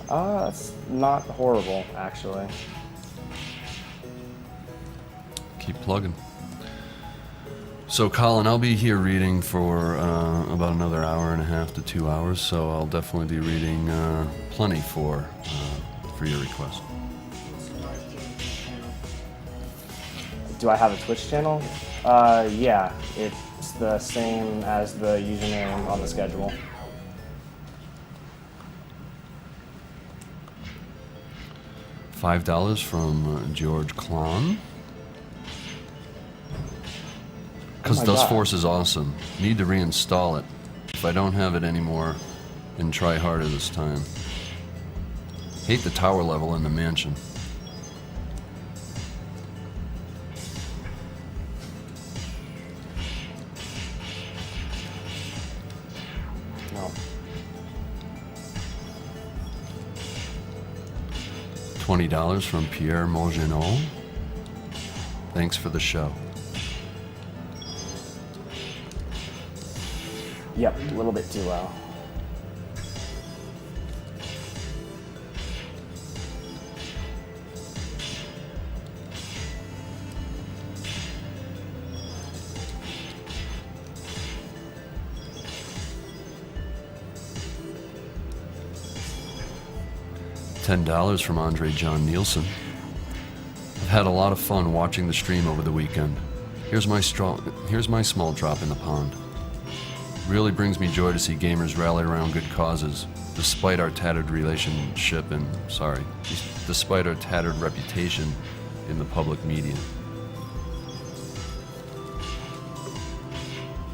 102. That's not horrible, actually. Keep plugging. So, Colin, I'll be here reading for about another hour and a half to 2 hours, so I'll definitely be reading plenty for your request. Do I have a Twitch channel? Yeah, it's the same as the username on the schedule. $5 from George Klon. Because Oh my God. Dustforce is awesome. Need to reinstall it. If I don't have it anymore, and try harder this time. Hate the tower level in the mansion. No. $20 from Pierre Molgenot. Thanks for the show. Yep, a little bit too low. $10 from Andre John Nielsen. I've had a lot of fun watching the stream over the weekend. Here's my small drop in the pond. Really brings me joy to see gamers rally around good causes, despite our tattered reputation in the public media.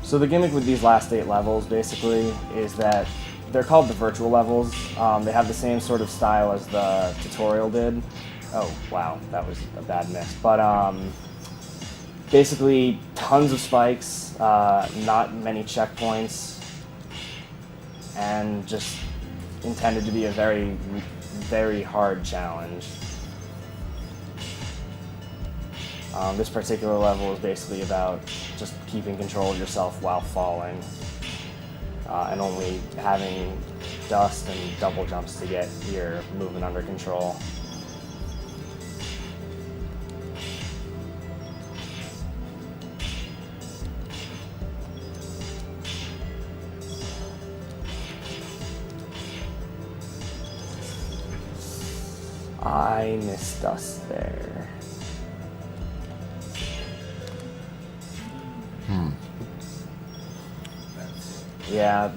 So the gimmick with these last 8 levels, basically, is that they're called the virtual levels. They have the same sort of style as the tutorial did. Oh, wow, that was a bad miss. But basically, tons of spikes, not many checkpoints, and just intended to be a very, very hard challenge. This particular level is basically about just keeping control of yourself while falling, and only having dust and double jumps to get your movement under control. I missed dust there. Yeah,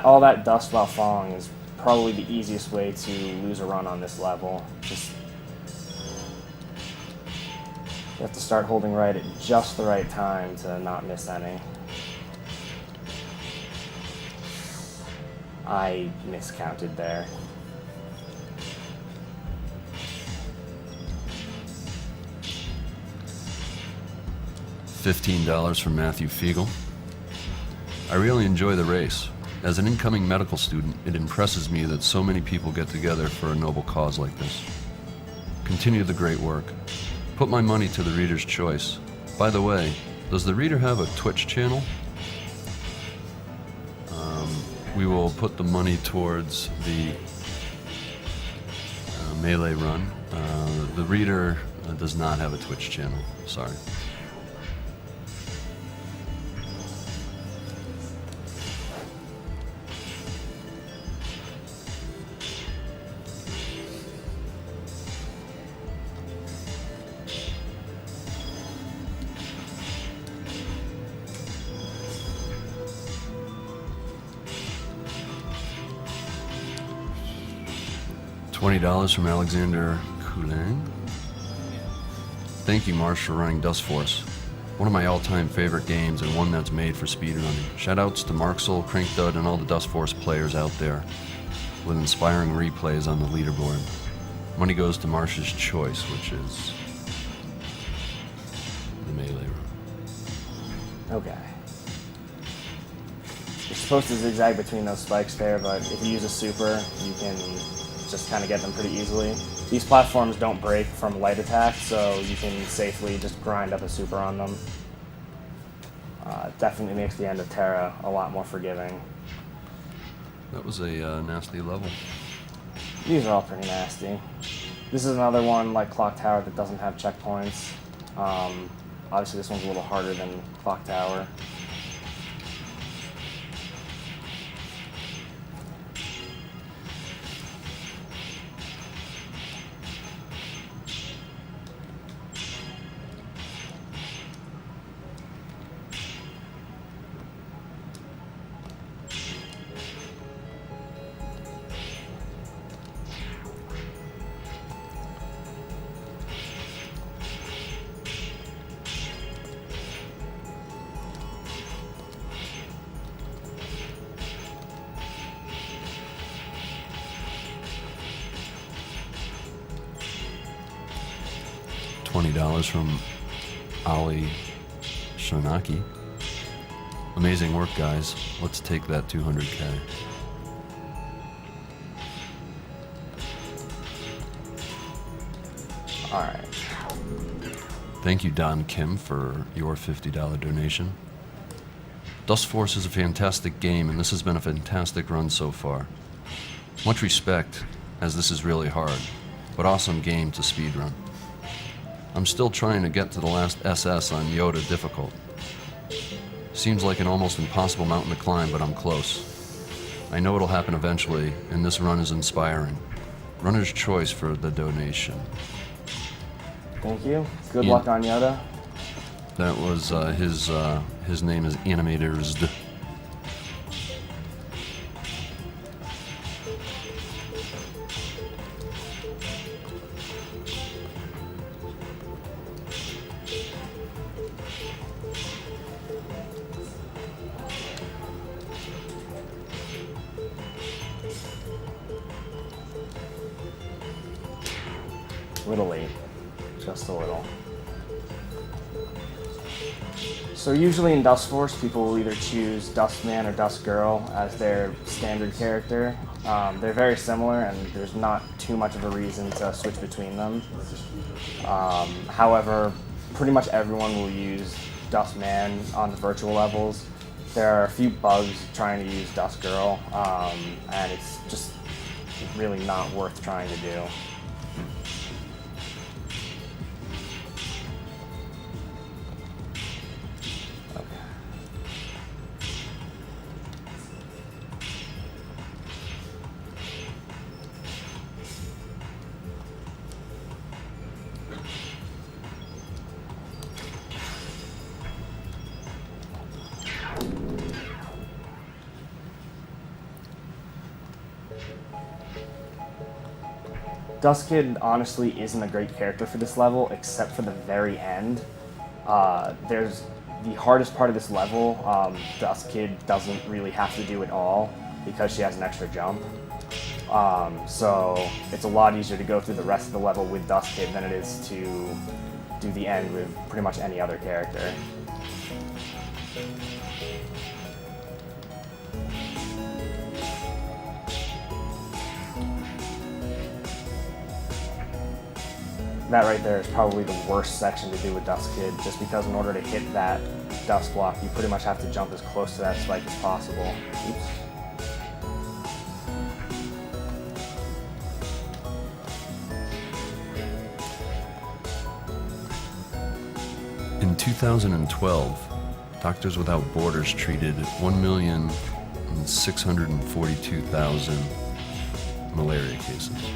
all that dust while falling is probably the easiest way to lose a run on this level. Just you have to start holding right at just the right time to not miss any. I miscounted there. $15 from Matthew Fiegel. I really enjoy the race. As an incoming medical student, it impresses me that so many people get together for a noble cause like this. Continue the great work. Put my money to the reader's choice. By the way, does the reader have a Twitch channel? We will put the money towards the Melee run. The reader does not have a Twitch channel. Sorry. $20 from Alexander Kulang. Thank you, Marsh, for running Dustforce. One of my all-time favorite games and one that's made for speedrunning. Shoutouts to Marksel, Crinkdud, and all the Dustforce players out there with inspiring replays on the leaderboard. Money goes to Marsh's choice, which is the Melee run. Okay. You're supposed to zigzag between those spikes there, but if you use a super, you can just kind of get them pretty easily. These platforms don't break from light attack, so you can safely just grind up a super on them. It definitely makes the end of Terra a lot more forgiving. That was a nasty level. These are all pretty nasty. This is another one like Clock Tower that doesn't have checkpoints. Obviously this one's a little harder than Clock Tower. $20 from Ali Shonaki. Amazing work, guys. Let's take that 200K. Alright. Thank you, Don Kim, for your $50 donation. Dustforce is a fantastic game, and this has been a fantastic run so far. Much respect, as this is really hard, but awesome game to speedrun. I'm still trying to get to the last SS on Yoda difficult. Seems like an almost impossible mountain to climb, but I'm close. I know it'll happen eventually, and this run is inspiring. Runner's choice for the donation. Thank you. Good Yeah. luck on Yoda. That was his name is Animators. Little late. Just a little. So usually in Dustforce, people will either choose Dustman or Dustgirl as their standard character. They're very similar, and there's not too much of a reason to switch between them. However, pretty much everyone will use Dustman on the virtual levels. There are a few bugs trying to use Dustgirl, and it's just really not worth trying to do. Dustkid honestly isn't a great character for this level, except for the very end. There's the hardest part of this level. Dustkid doesn't really have to do it all. because she has an extra jump. So it's a lot easier to go through the rest of the level with Dust Kid than it is to do the end with pretty much any other character. That right there is probably the worst section to do with Dust Kid, just because in order to hit that dust block, you pretty much have to jump as close to that spike as possible. Oops. In 2012, Doctors Without Borders treated 1,642,000 malaria cases.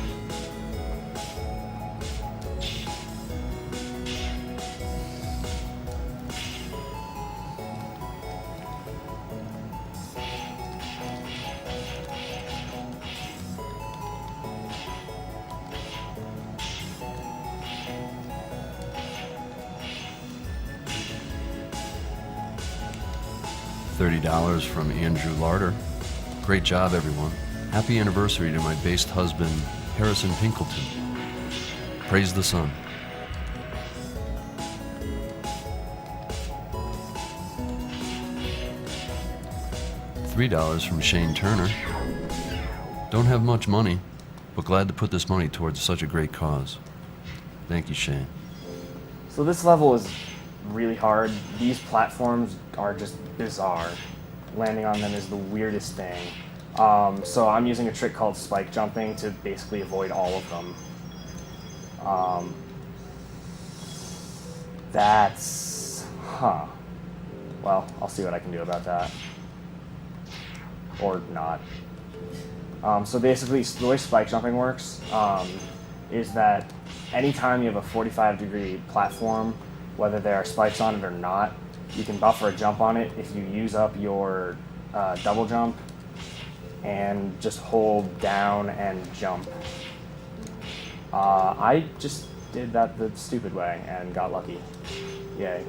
$30 from Andrew Larder. Great job, everyone. Happy anniversary to my based husband, Harrison Pinkleton. Praise the sun. $3 from Shane Turner. Don't have much money, but glad to put this money towards such a great cause. Thank you, Shane. So this level is really hard. These platforms are just bizarre. Landing on them is the weirdest thing. So I'm using a trick called spike jumping to basically avoid all of them. Well, I'll see what I can do about that. Or not. So basically, the way spike jumping works is that anytime you have a 45-degree platform, whether there are spikes on it or not, you can buffer a jump on it if you use up your double jump and just hold down and jump. I just did that the stupid way and got lucky. Yay.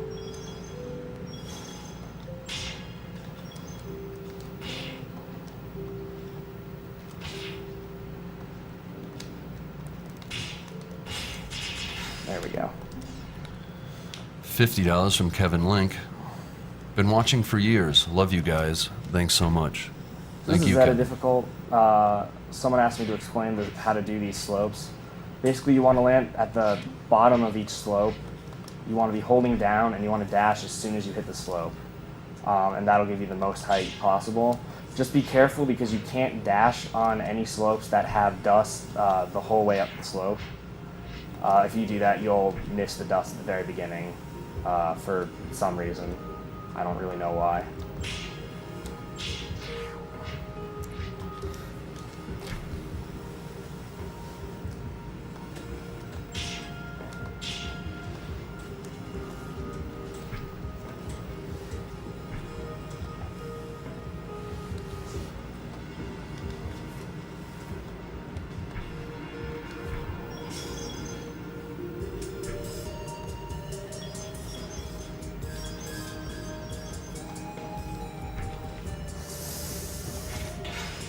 There we go. $50 from Kevin Link. Been watching for years. Love you guys. Thanks so much. Thank This you, is that Kevin. difficult. Someone asked me to explain how to do these slopes. Basically, you want to land at the bottom of each slope. You want to be holding down, and you want to dash as soon as you hit the slope. And that'll give you the most height possible. Just be careful because you can't dash on any slopes that have dust the whole way up the slope. If you do that, you'll miss the dust at the very beginning for some reason. I don't really know why.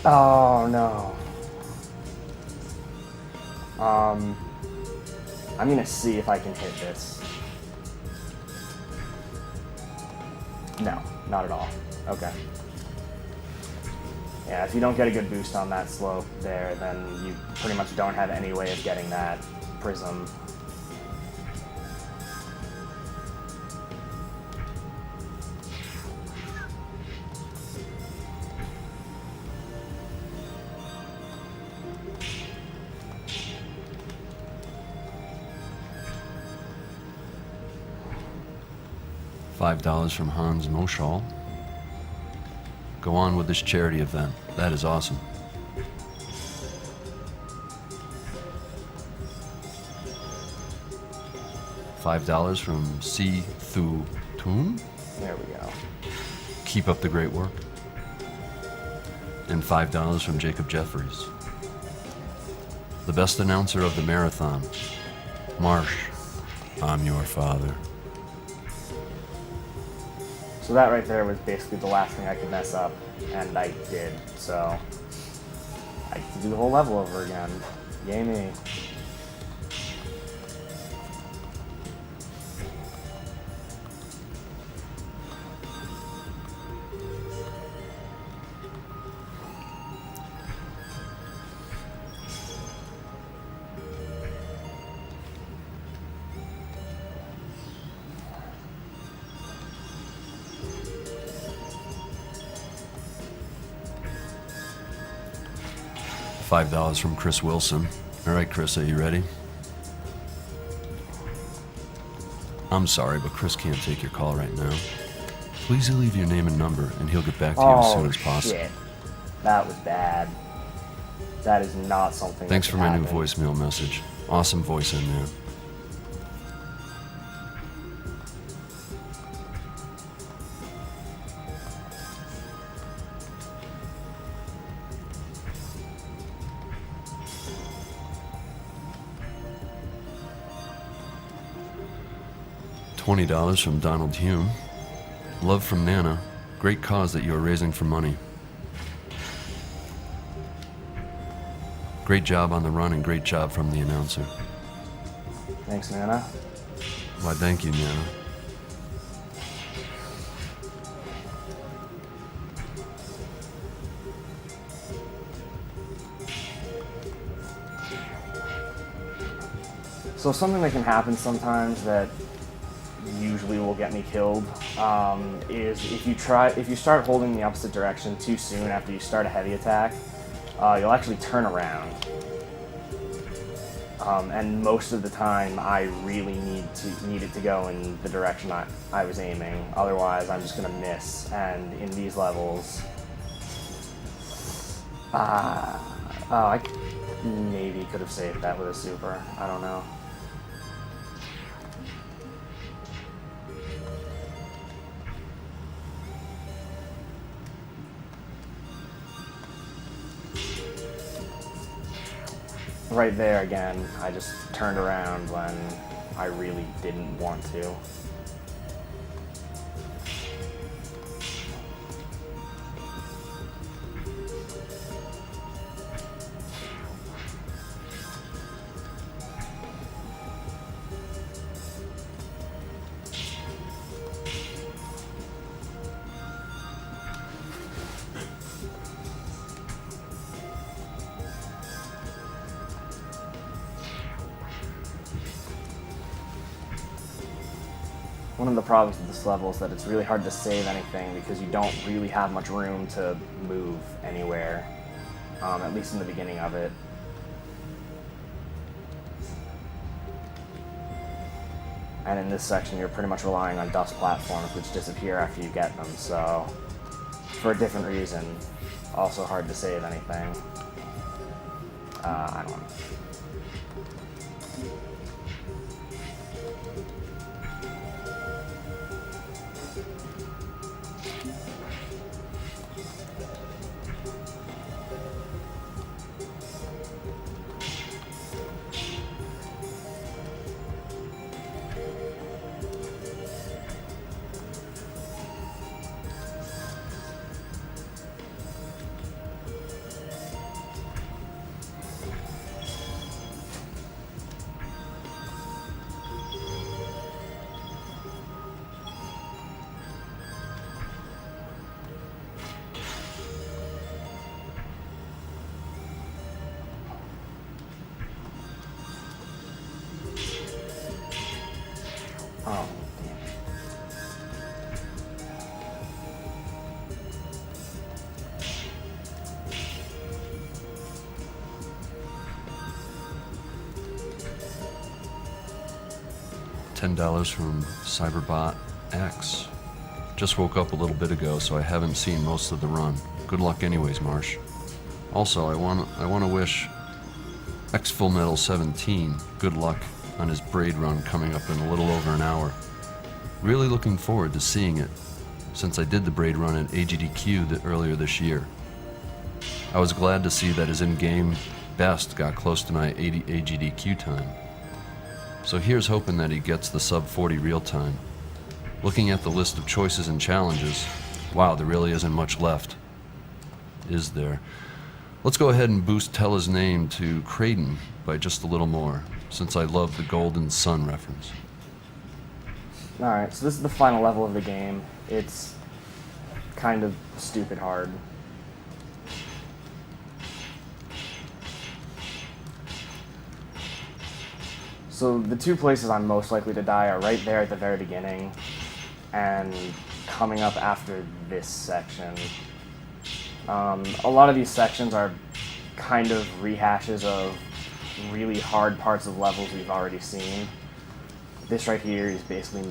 Oh no. I'm gonna see if I can hit this. No, not at all. Okay. Yeah, if you don't get a good boost on that slope there, then you pretty much don't have any way of getting that prism. $5 from Hans Moschall. Go on with this charity event. That is awesome. $5 from Si Thu Toon. There we go. Keep up the great work. And $5 from Jacob Jeffries. The best announcer of the marathon. Marsh, I'm your father. So that right there was basically the last thing I could mess up, and I did. So I get to do the whole level over again. Yay me. $5 from Chris Wilson. All right, Chris, are you ready? I'm sorry, but Chris can't take your call right now. Please leave your name and number, and he'll get back to you as soon as possible. Shit. That was bad. That is not something. Thanks that for can my new happen. voicemail message. Awesome voice in there. $20 from Donald Hume. Love from Nana. Great cause that you are raising for money. Great job on the run and great job from the announcer. Thanks, Nana. Why, thank you, Nana. So something that can happen sometimes that usually will get me killed is if you start holding the opposite direction too soon after you start a heavy attack, you'll actually turn around. And most of the time, I really need it to go in the direction I was aiming. Otherwise, I'm just gonna miss. And in these levels, I maybe could have saved that with a super. I don't know. Right there again, I just turned around when I really didn't want to. One of the problems with this level is that it's really hard to save anything because you don't really have much room to move anywhere, at least in the beginning of it. And in this section, you're pretty much relying on dust platforms, which disappear after you get them, so for a different reason, also hard to save anything. I don't know. Oh, damn. $10 from Cyberbot X. Just woke up a little bit ago, so I haven't seen most of the run. Good luck anyways, Marsh. Also, I want to wish X Full Metal 17 good luck on his braid run coming up in a little over an hour. Really looking forward to seeing it, since I did the braid run at AGDQ earlier this year. I was glad to see that his in-game best got close to my AGDQ time. So here's hoping that he gets the sub 40 real time. Looking at the list of choices and challenges, wow, there really isn't much left. Is there? Let's go ahead and boost Tella's name to Creighton by just a little more, since I love the Golden Sun reference. Alright, so this is the final level of the game. It's kind of stupid hard. So the two places I'm most likely to die are right there at the very beginning and coming up after this section. A lot of these sections are kind of rehashes of really hard parts of levels we've already seen. This right here is basically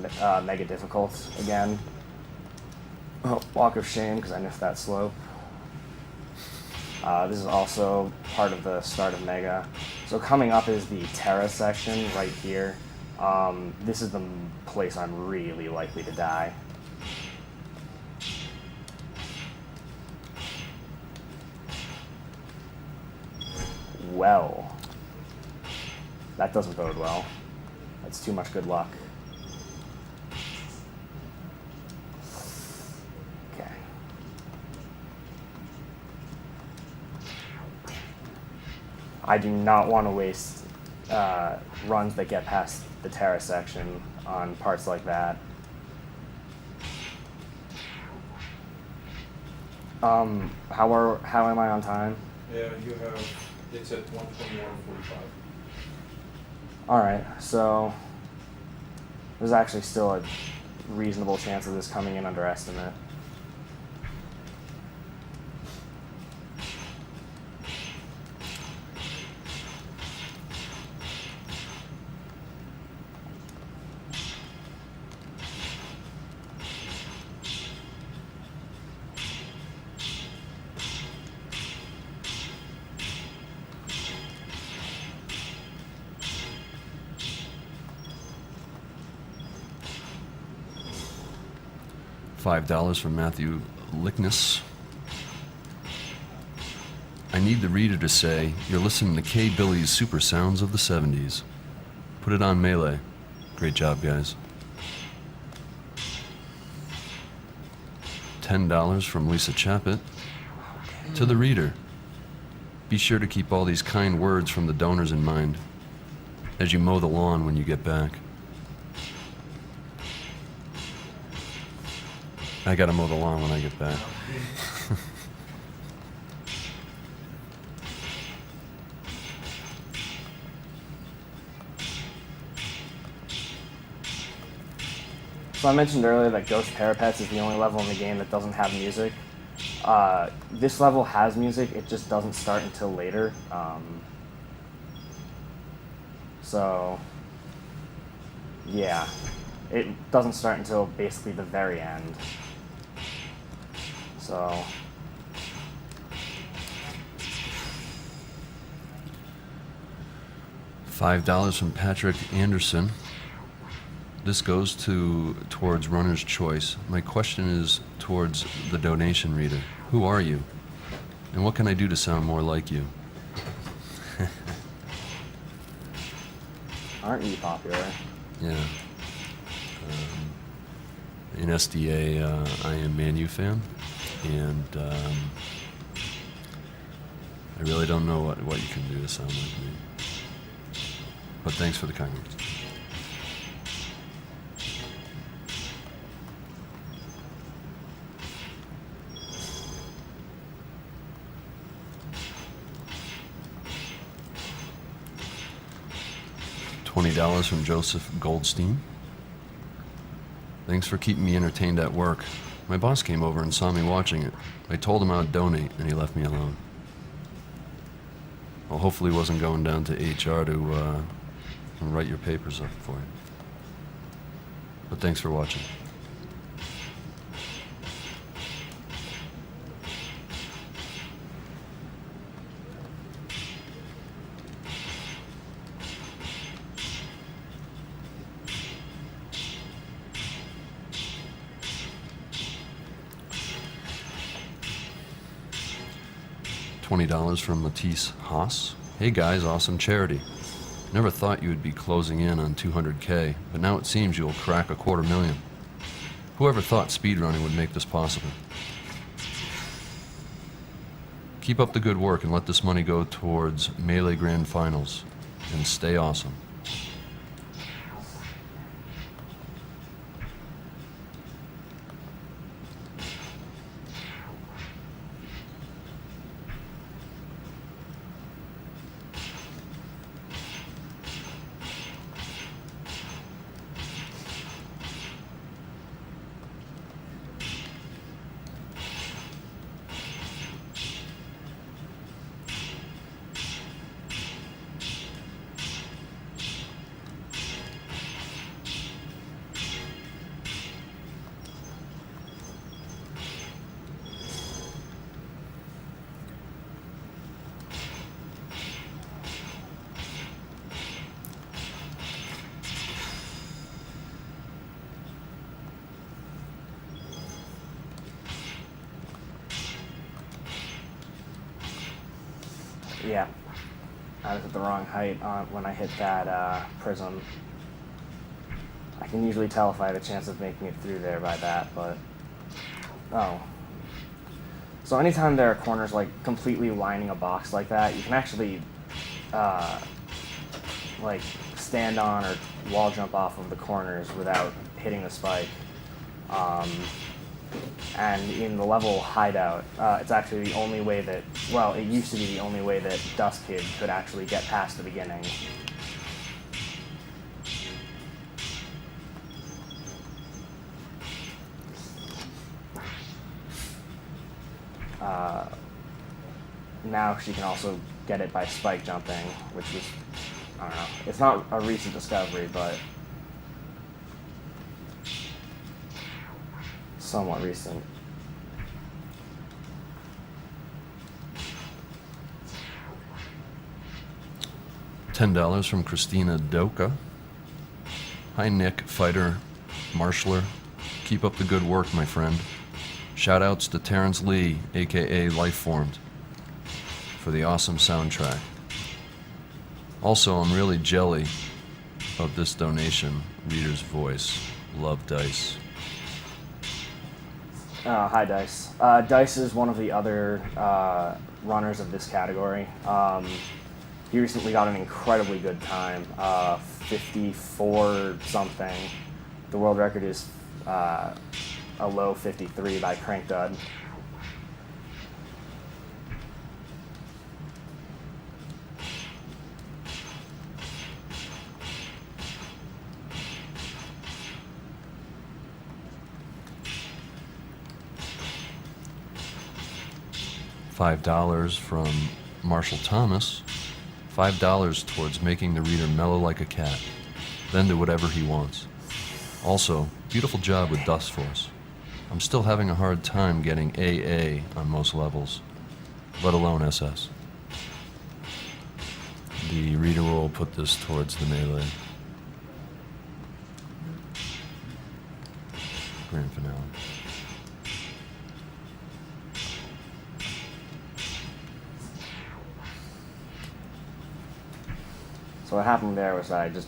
mega difficult again. Oh, walk of shame because I missed that slope. This is also part of the start of Mega. So coming up is the Terra section right here. This is the place I'm really likely to die. Well, that doesn't bode well. That's too much good luck. Okay. I do not want to waste runs that get past the Terra section on parts like that. How am I on time? Yeah, you have, it's at 1:21:45. Alright, so there's actually still a reasonable chance of this coming in under estimate. $5 from Matthew Lickness. I need the reader to say, you're listening to K. Billy's Super Sounds of the 70s. Put it on Melee. Great job, guys. $10 from Lisa Chappett. To the reader, be sure to keep all these kind words from the donors in mind as you mow the lawn when you get back. I gotta mow the lawn when I get back. So I mentioned earlier that Ghost Parapets is the only level in the game that doesn't have music. This level has music, it just doesn't start until later. So, yeah, it doesn't start until basically the very end. So, $5 from Patrick Anderson. This goes towards Runner's Choice. My question is towards the donation reader. Who are you? And what can I do to sound more like you? aren't you popular? Yeah. In SDA, I am Man U fan, and I really don't know what you can do to sound like me. But thanks for the kind words. $20 from Joseph Goldstein. Thanks for keeping me entertained at work. My boss came over and saw me watching it. I told him I would donate, and he left me alone. Well, hopefully he wasn't going down to HR to write your papers up for you. But thanks for watching. $20 from Matisse Haas. Hey guys, awesome charity. Never thought you would be closing in on 200K, but now it seems you'll crack $250,000. Whoever thought speedrunning would make this possible? Keep up the good work and let this money go towards Melee Grand Finals. And stay awesome. Yeah, I was at the wrong height when I hit that prism. I can usually tell if I have a chance of making it through there by that, but... Oh. So anytime there are corners like completely lining a box like that, you can actually like stand on or wall jump off of the corners without hitting the spike. And in the level hideout, it's actually the only way that, well, it used to be the only way that Dust Kid could actually get past the beginning. Now she can also get it by spike jumping, which was, I don't know, it's not a recent discovery, but somewhat recent. $10 from Christina Doka. Hi Nick, fighter, marshaller. Keep up the good work, my friend. Shoutouts to Terrence Lee, aka Lifeformed, for the awesome soundtrack. Also, I'm really jelly of this donation. Reader's voice. Love Dice. Hi, Dice. Dice is one of the other runners of this category. He recently got an incredibly good time, 54 something. The world record is a low 53 by Crank Dud. $5 from Marshall Thomas. $5 towards making the reader mellow like a cat, then do whatever he wants. Also, beautiful job with Dustforce. I'm still having a hard time getting AA on most levels, let alone SS. The reader will put this towards the melee. Grand finale. So what happened there was that I just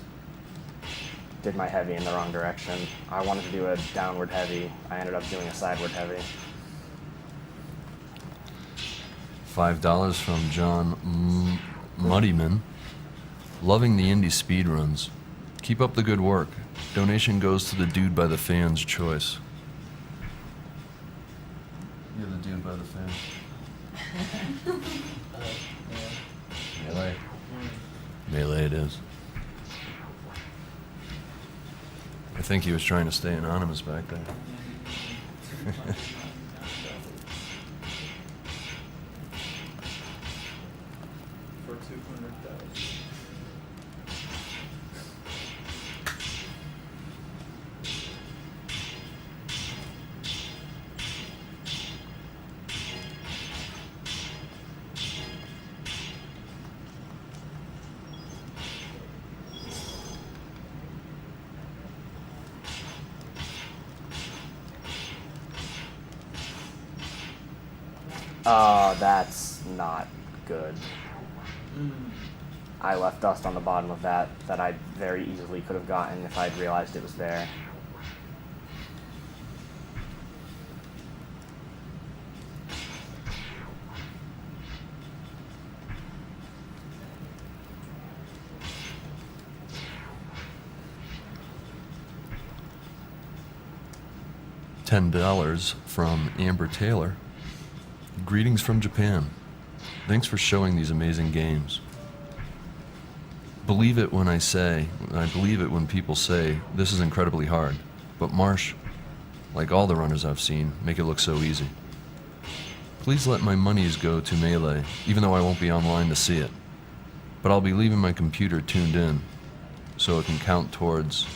did my heavy in the wrong direction. I wanted to do a downward heavy. I ended up doing a sideward heavy. $5 from John Muddyman. Loving the indie speedruns. Keep up the good work. Donation goes to the dude by the fan's choice. You're the dude by the fan. Melee. Melee it is. I think he was trying to stay anonymous back there. For 200,000. That's not good. I left dust on the bottom of that I very easily could have gotten if I'd realized it was there. $10 from Amber Taylor. Greetings from Japan. Thanks for showing these amazing games. Believe it when I believe it when people say this is incredibly hard, but Marsh, like all the runners I've seen, make it look so easy. Please let my monies go to Melee, even though I won't be online to see it. But I'll be leaving my computer tuned in, so it can count towards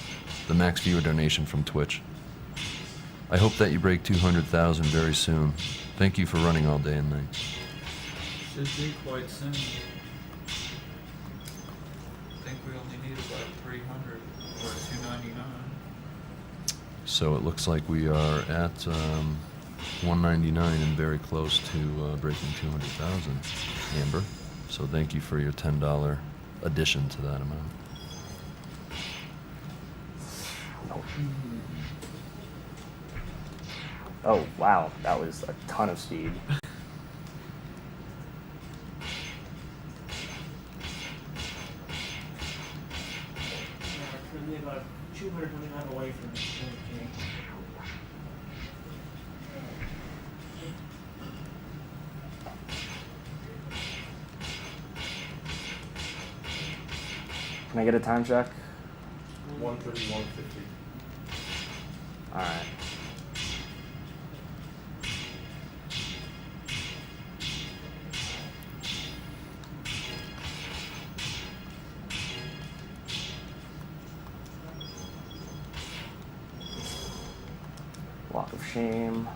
the max viewer donation from Twitch. I hope that you break 200,000 very soon. Thank you for running all day and night. Should be quite soon. I think we only need about 300 or 299. So it looks like we are at 199 and very close to breaking 200,000, Amber. So thank you for your $10 addition to that amount. Oh, wow, that was a ton of speed. We're currently about 225 away from 200K. Can I get a time check? 1:31:50. All right. Walk of shame.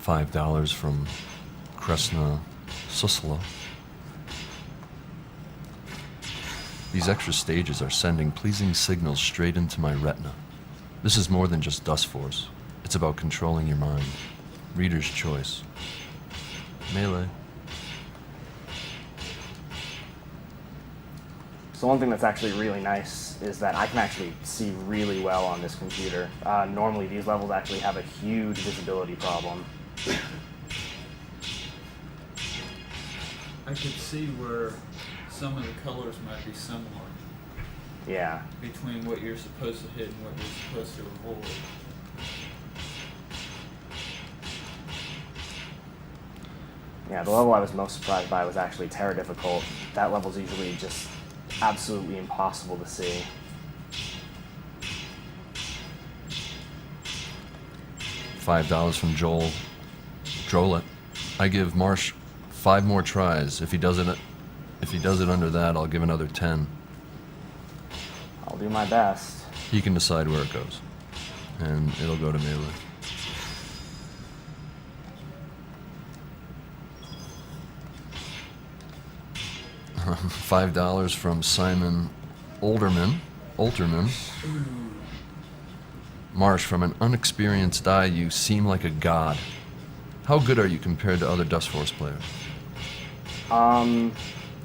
$5 from Kresna Susala. These extra stages are sending pleasing signals straight into my retina. This is more than just Dustforce. It's about controlling your mind. Reader's choice. Melee. So one thing that's actually really nice is that I can actually see really well on this computer. Normally these levels actually have a huge visibility problem. I could see where some of the colors might be similar Yeah. between what you're supposed to hit and what you're supposed to avoid. Yeah, the level I was most surprised by was actually Terra Difficult. That level's usually just absolutely impossible to see. $5 from Joel Drolet. I give Marsh 5 more tries. If he does it under that, I'll give another 10. I'll do my best. He can decide where it goes, and it'll go to Melee. $5 from Simon Olterman. Marsh, from an unexperienced eye, you seem like a god. How good are you compared to other Dustforce players?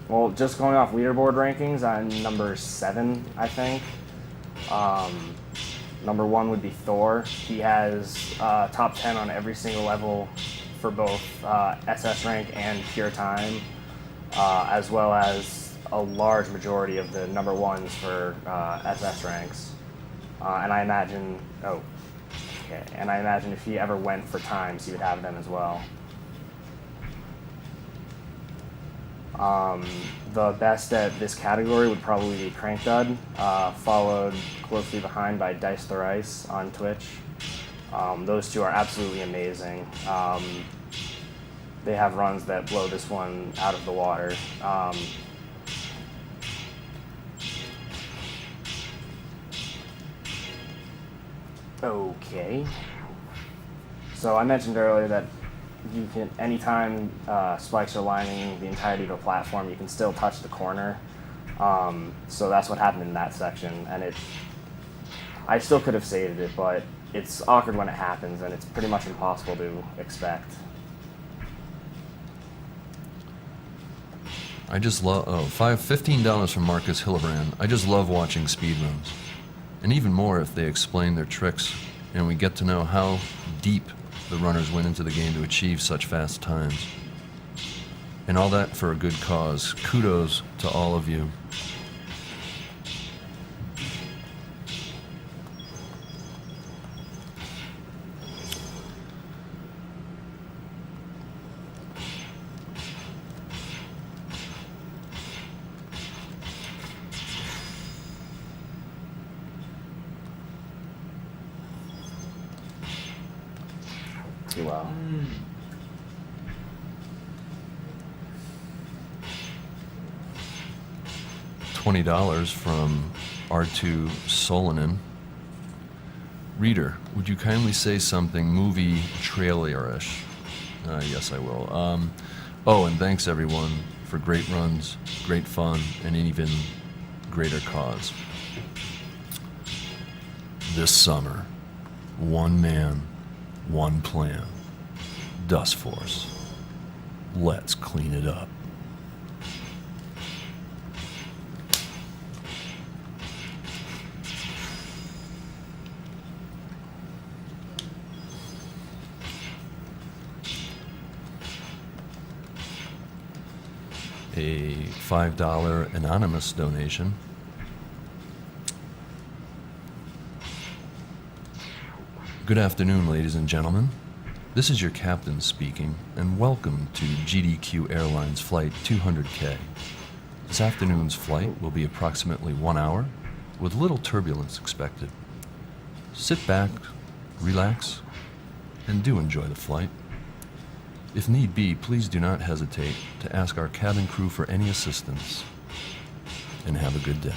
Well, just going off leaderboard rankings, I'm number 7, I think. Number 1 would be Thor. He has top 10 on every single level for both SS rank and pure time, as well as a large majority of the number 1s for SS ranks. And I imagine, if he ever went for times, he would have them as well. The best at this category would probably be Crank Dud, followed closely behind by Dice Thrice on Twitch. Those two are absolutely amazing. They have runs that blow this one out of the water. Okay. So I mentioned earlier that you can, anytime spikes are lining the entirety of a platform, you can still touch the corner. So that's what happened in that section, and I still could have saved it, but it's awkward when it happens, and it's pretty much impossible to expect. I just love, $15 from Marcus Hillebrand. I just love watching speedruns. And even more if they explain their tricks and we get to know how deep the runners went into the game to achieve such fast times. And all that for a good cause. Kudos to all of you. too low. $20 from R2 Solonin. Reader, would you kindly say something movie trailer-ish? Yes, I will. Oh, and thanks everyone for great runs, great fun, and an even greater cause. This summer, one man, one plan. Dustforce. Let's clean it up. A $5 anonymous donation. Good afternoon, ladies and gentlemen. This is your captain speaking, and welcome to GDQ Airlines Flight 200K. This afternoon's flight will be approximately 1 hour, with little turbulence expected. Sit back, relax, and do enjoy the flight. If need be, please do not hesitate to ask our cabin crew for any assistance. And have a good day.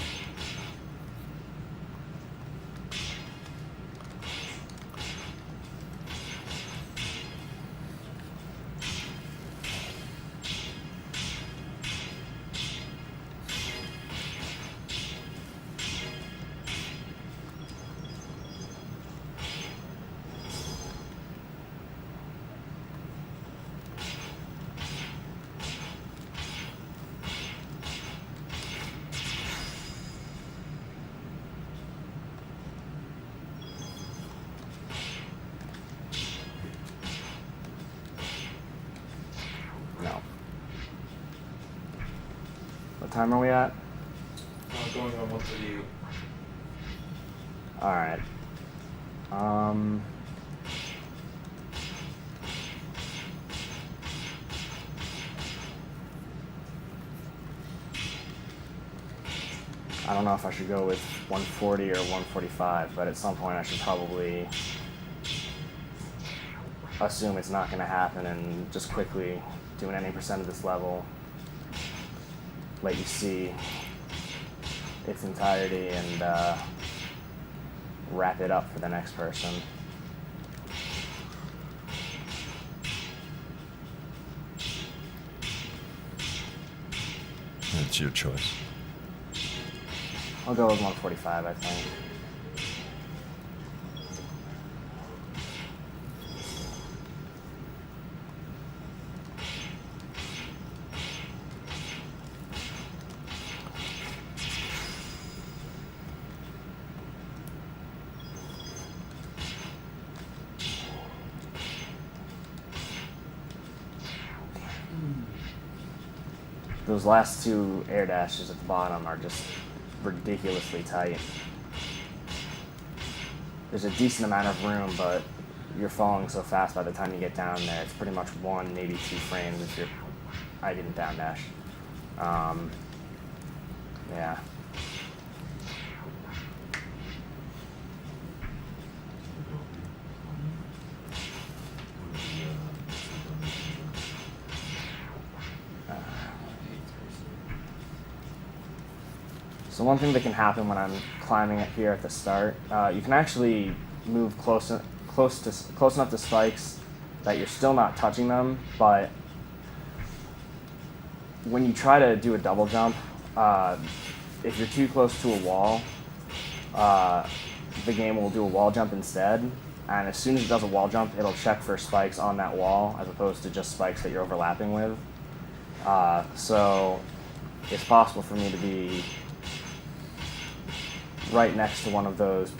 No. What time are we at? Going on 138. Alright. I don't know if I should go with 140 or 145, but at some point I should probably assume it's not going to happen and just quickly do an any percent of this level, let you see its entirety, and wrap it up for the next person. It's your choice. I'll go with 145, I think. Those last two air dashes at the bottom are just ridiculously tight. There's a decent amount of room, but you're falling so fast by the time you get down there. It's pretty much 1, maybe 2 frames if I didn't down dash. Yeah. So one thing that can happen when I'm climbing it here at the start, you can actually move close enough to spikes that you're still not touching them, but when you try to do a double jump, if you're too close to a wall, the game will do a wall jump instead, and as soon as it does a wall jump, it'll check for spikes on that wall as opposed to just spikes that you're overlapping with. So it's possible for me to be right next to one of those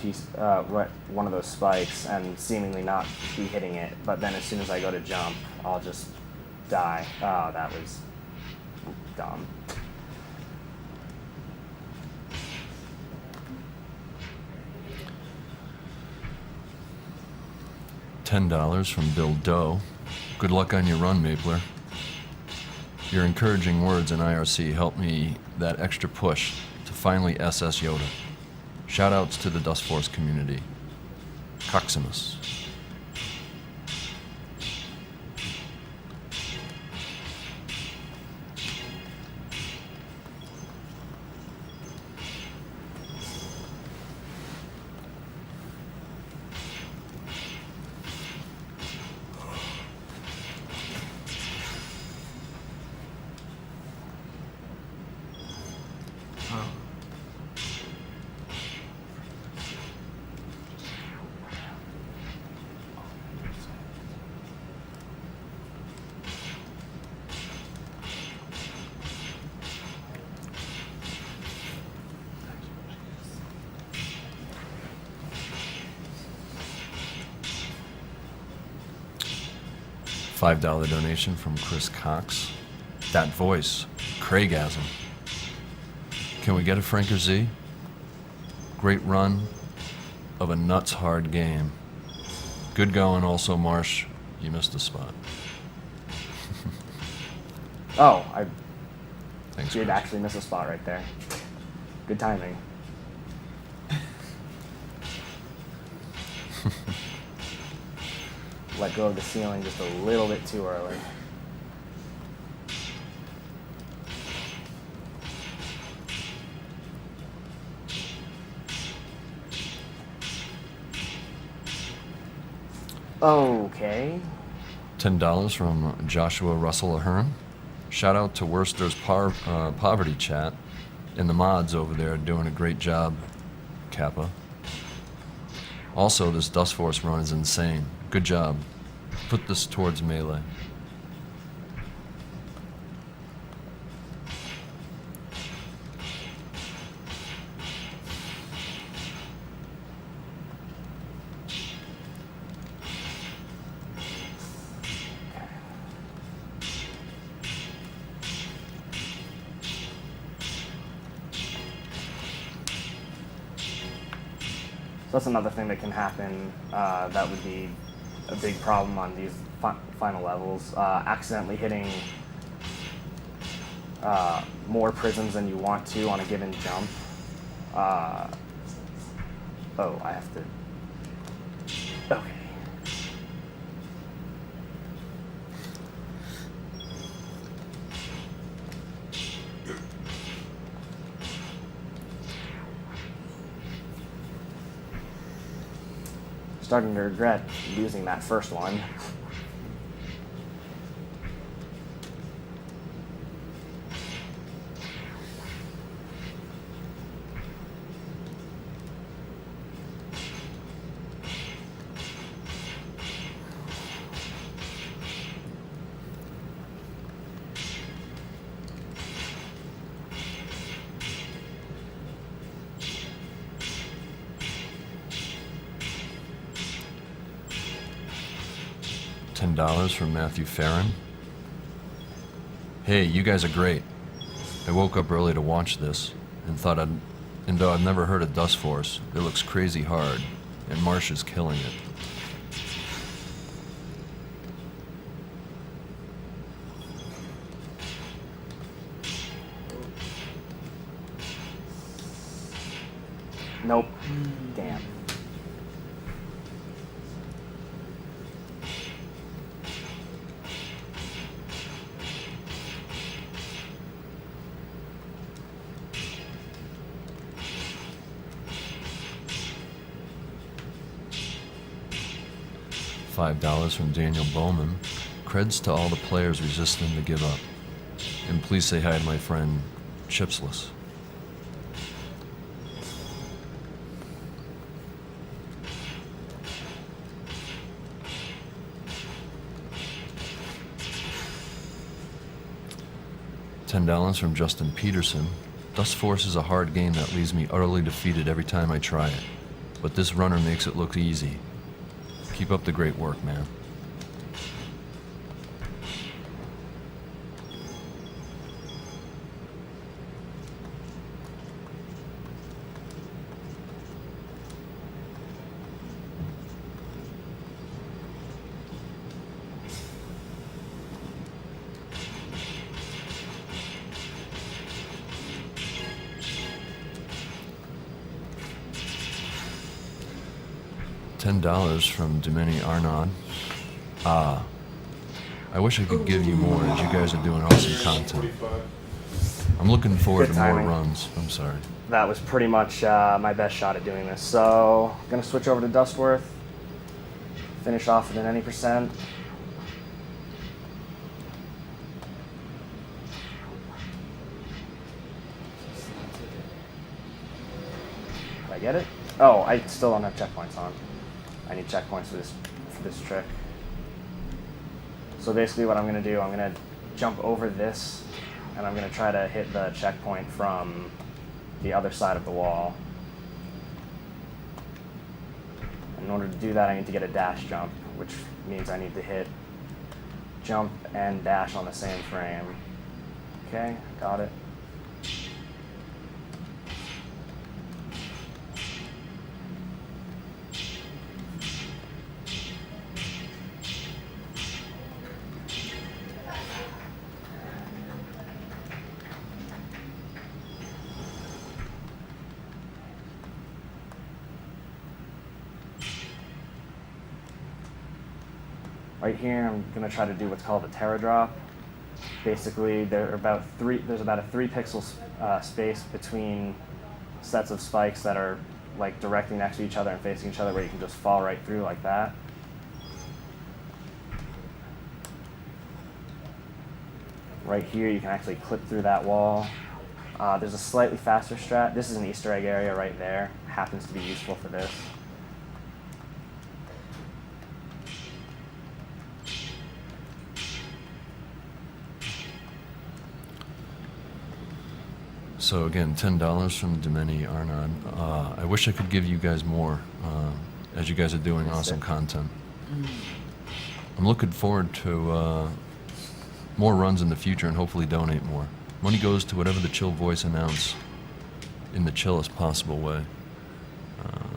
one of those spikes and seemingly not be hitting it, but then as soon as I go to jump, I'll just die. Oh, that was dumb. $10 from Bill Doe. Good luck on your run, Mapler. Your encouraging words in IRC helped me that extra push to finally SS Yoda. Shoutouts to the Dustforce community. Coximus. $5 donation from Chris Cox. That voice, Craigasm. Can we get a Frank or Z? Great run of a nuts hard game. Good going also, Marsh. You missed a spot. Oh, I Thanks, did Chris. actually miss a spot right there. Good timing. Let go of the ceiling just a little bit too early. Okay. $10 from Joshua Russell Ahern. Shout out to Worcester's Poverty Chat and the mods over there doing a great job, Kappa. Also, this Dustforce run is insane. Good job. Put this towards melee. So that's another thing that can happen. That would be a big problem on these final levels. Accidentally hitting more prisms than you want to on a given jump. Oh, I have to. Okay. Starting to regret losing that first one. $10 from Matthew Farron. Hey, you guys are great. I woke up early to watch this and though I've never heard of Dustforce, it looks crazy hard, and Marsh is killing it. Nope. Damn. $5 from Daniel Bowman. Creds to all the players resisting to give up. And please say hi to my friend Chipsless. $10 from Justin Peterson. Dustforce is a hard game that leaves me utterly defeated every time I try it. But this runner makes it look easy. Keep up the great work, man. $10 from Domini Arnaud. I wish I could give you more, as you guys are doing awesome content. I'm looking forward Good to more timing. runs. I'm sorry. That was pretty much my best shot at doing this. So, gonna switch over to Dustworth. Finish off at an any percent. Did I get it? Oh, I still don't have checkpoints on. I need checkpoints for this trick. So basically what I'm going to do, I'm going to jump over this, and I'm going to try to hit the checkpoint from the other side of the wall. In order to do that, I need to get a dash jump, which means I need to hit jump, and dash on the same frame. Okay, got it. Right here, I'm going to try to do what's called a Terra drop. Basically, there's about a 3-pixel space between sets of spikes that are like directly next to each other and facing each other, where you can just fall right through like that. Right here, you can actually clip through that wall. There's a slightly faster strat. This is an Easter egg area right there. Happens to be useful for this. So again, $10 from Domeni Arnaud. I wish I could give you guys more, as you guys are doing awesome content. I'm looking forward to more runs in the future and hopefully donate more. Money goes to whatever the Chill Voice announce in the chillest possible way.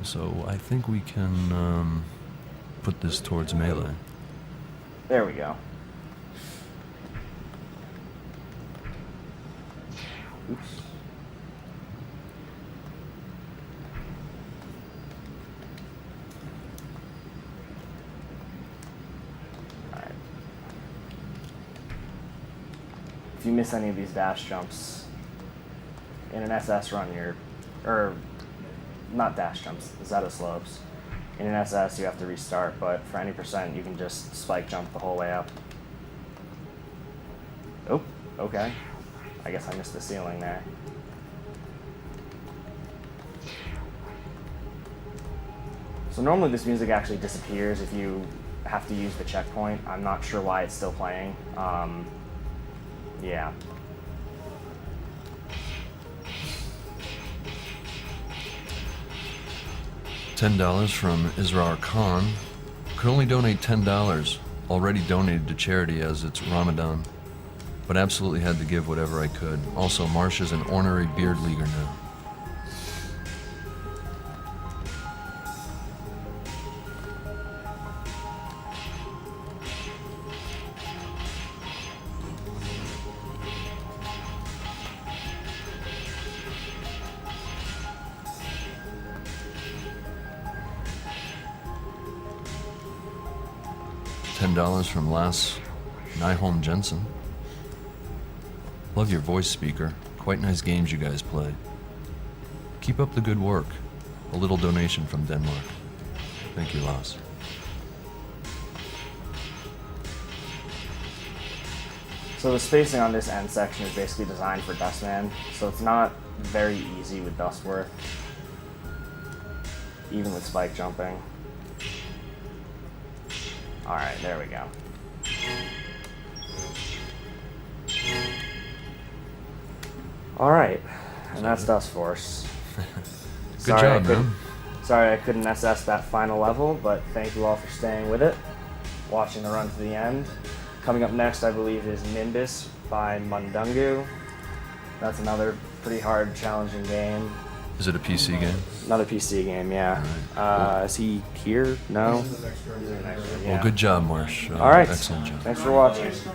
So I think we can put this towards Melee. There we go. Oops. Alright. If you miss any of these dash jumps in an SS run, or not dash jumps, Zeta slopes. In an SS, you have to restart, but for any percent, you can just spike jump the whole way up. Oh, okay. I guess I missed the ceiling there. So normally this music actually disappears if you have to use the checkpoint. I'm not sure why it's still playing. Yeah. $10 from Israr Khan. Could only donate $10. Already donated to charity as it's Ramadan, but absolutely had to give whatever I could. Also, Marsh is an ornery beard leaguer now. $10 from Lass Nyholm Jensen. Love your voice speaker. Quite nice games you guys play. Keep up the good work. A little donation from Denmark. Thank you, Lass. So the spacing on this end section is basically designed for Dustman, so it's not very easy with Dustworth, even with spike jumping. Alright, there we go. Alright, and that's Dustforce. Good job, man. Sorry I couldn't SS that final level, but thank you all for staying with it, watching the run to the end. Coming up next, I believe, is Nimbus by Mundungu. That's another pretty hard, challenging game. Is it a PC game? Another PC game, yeah. Alright. Is he here? No? Well, good job, Marsh. All right. Excellent job. Thanks for watching.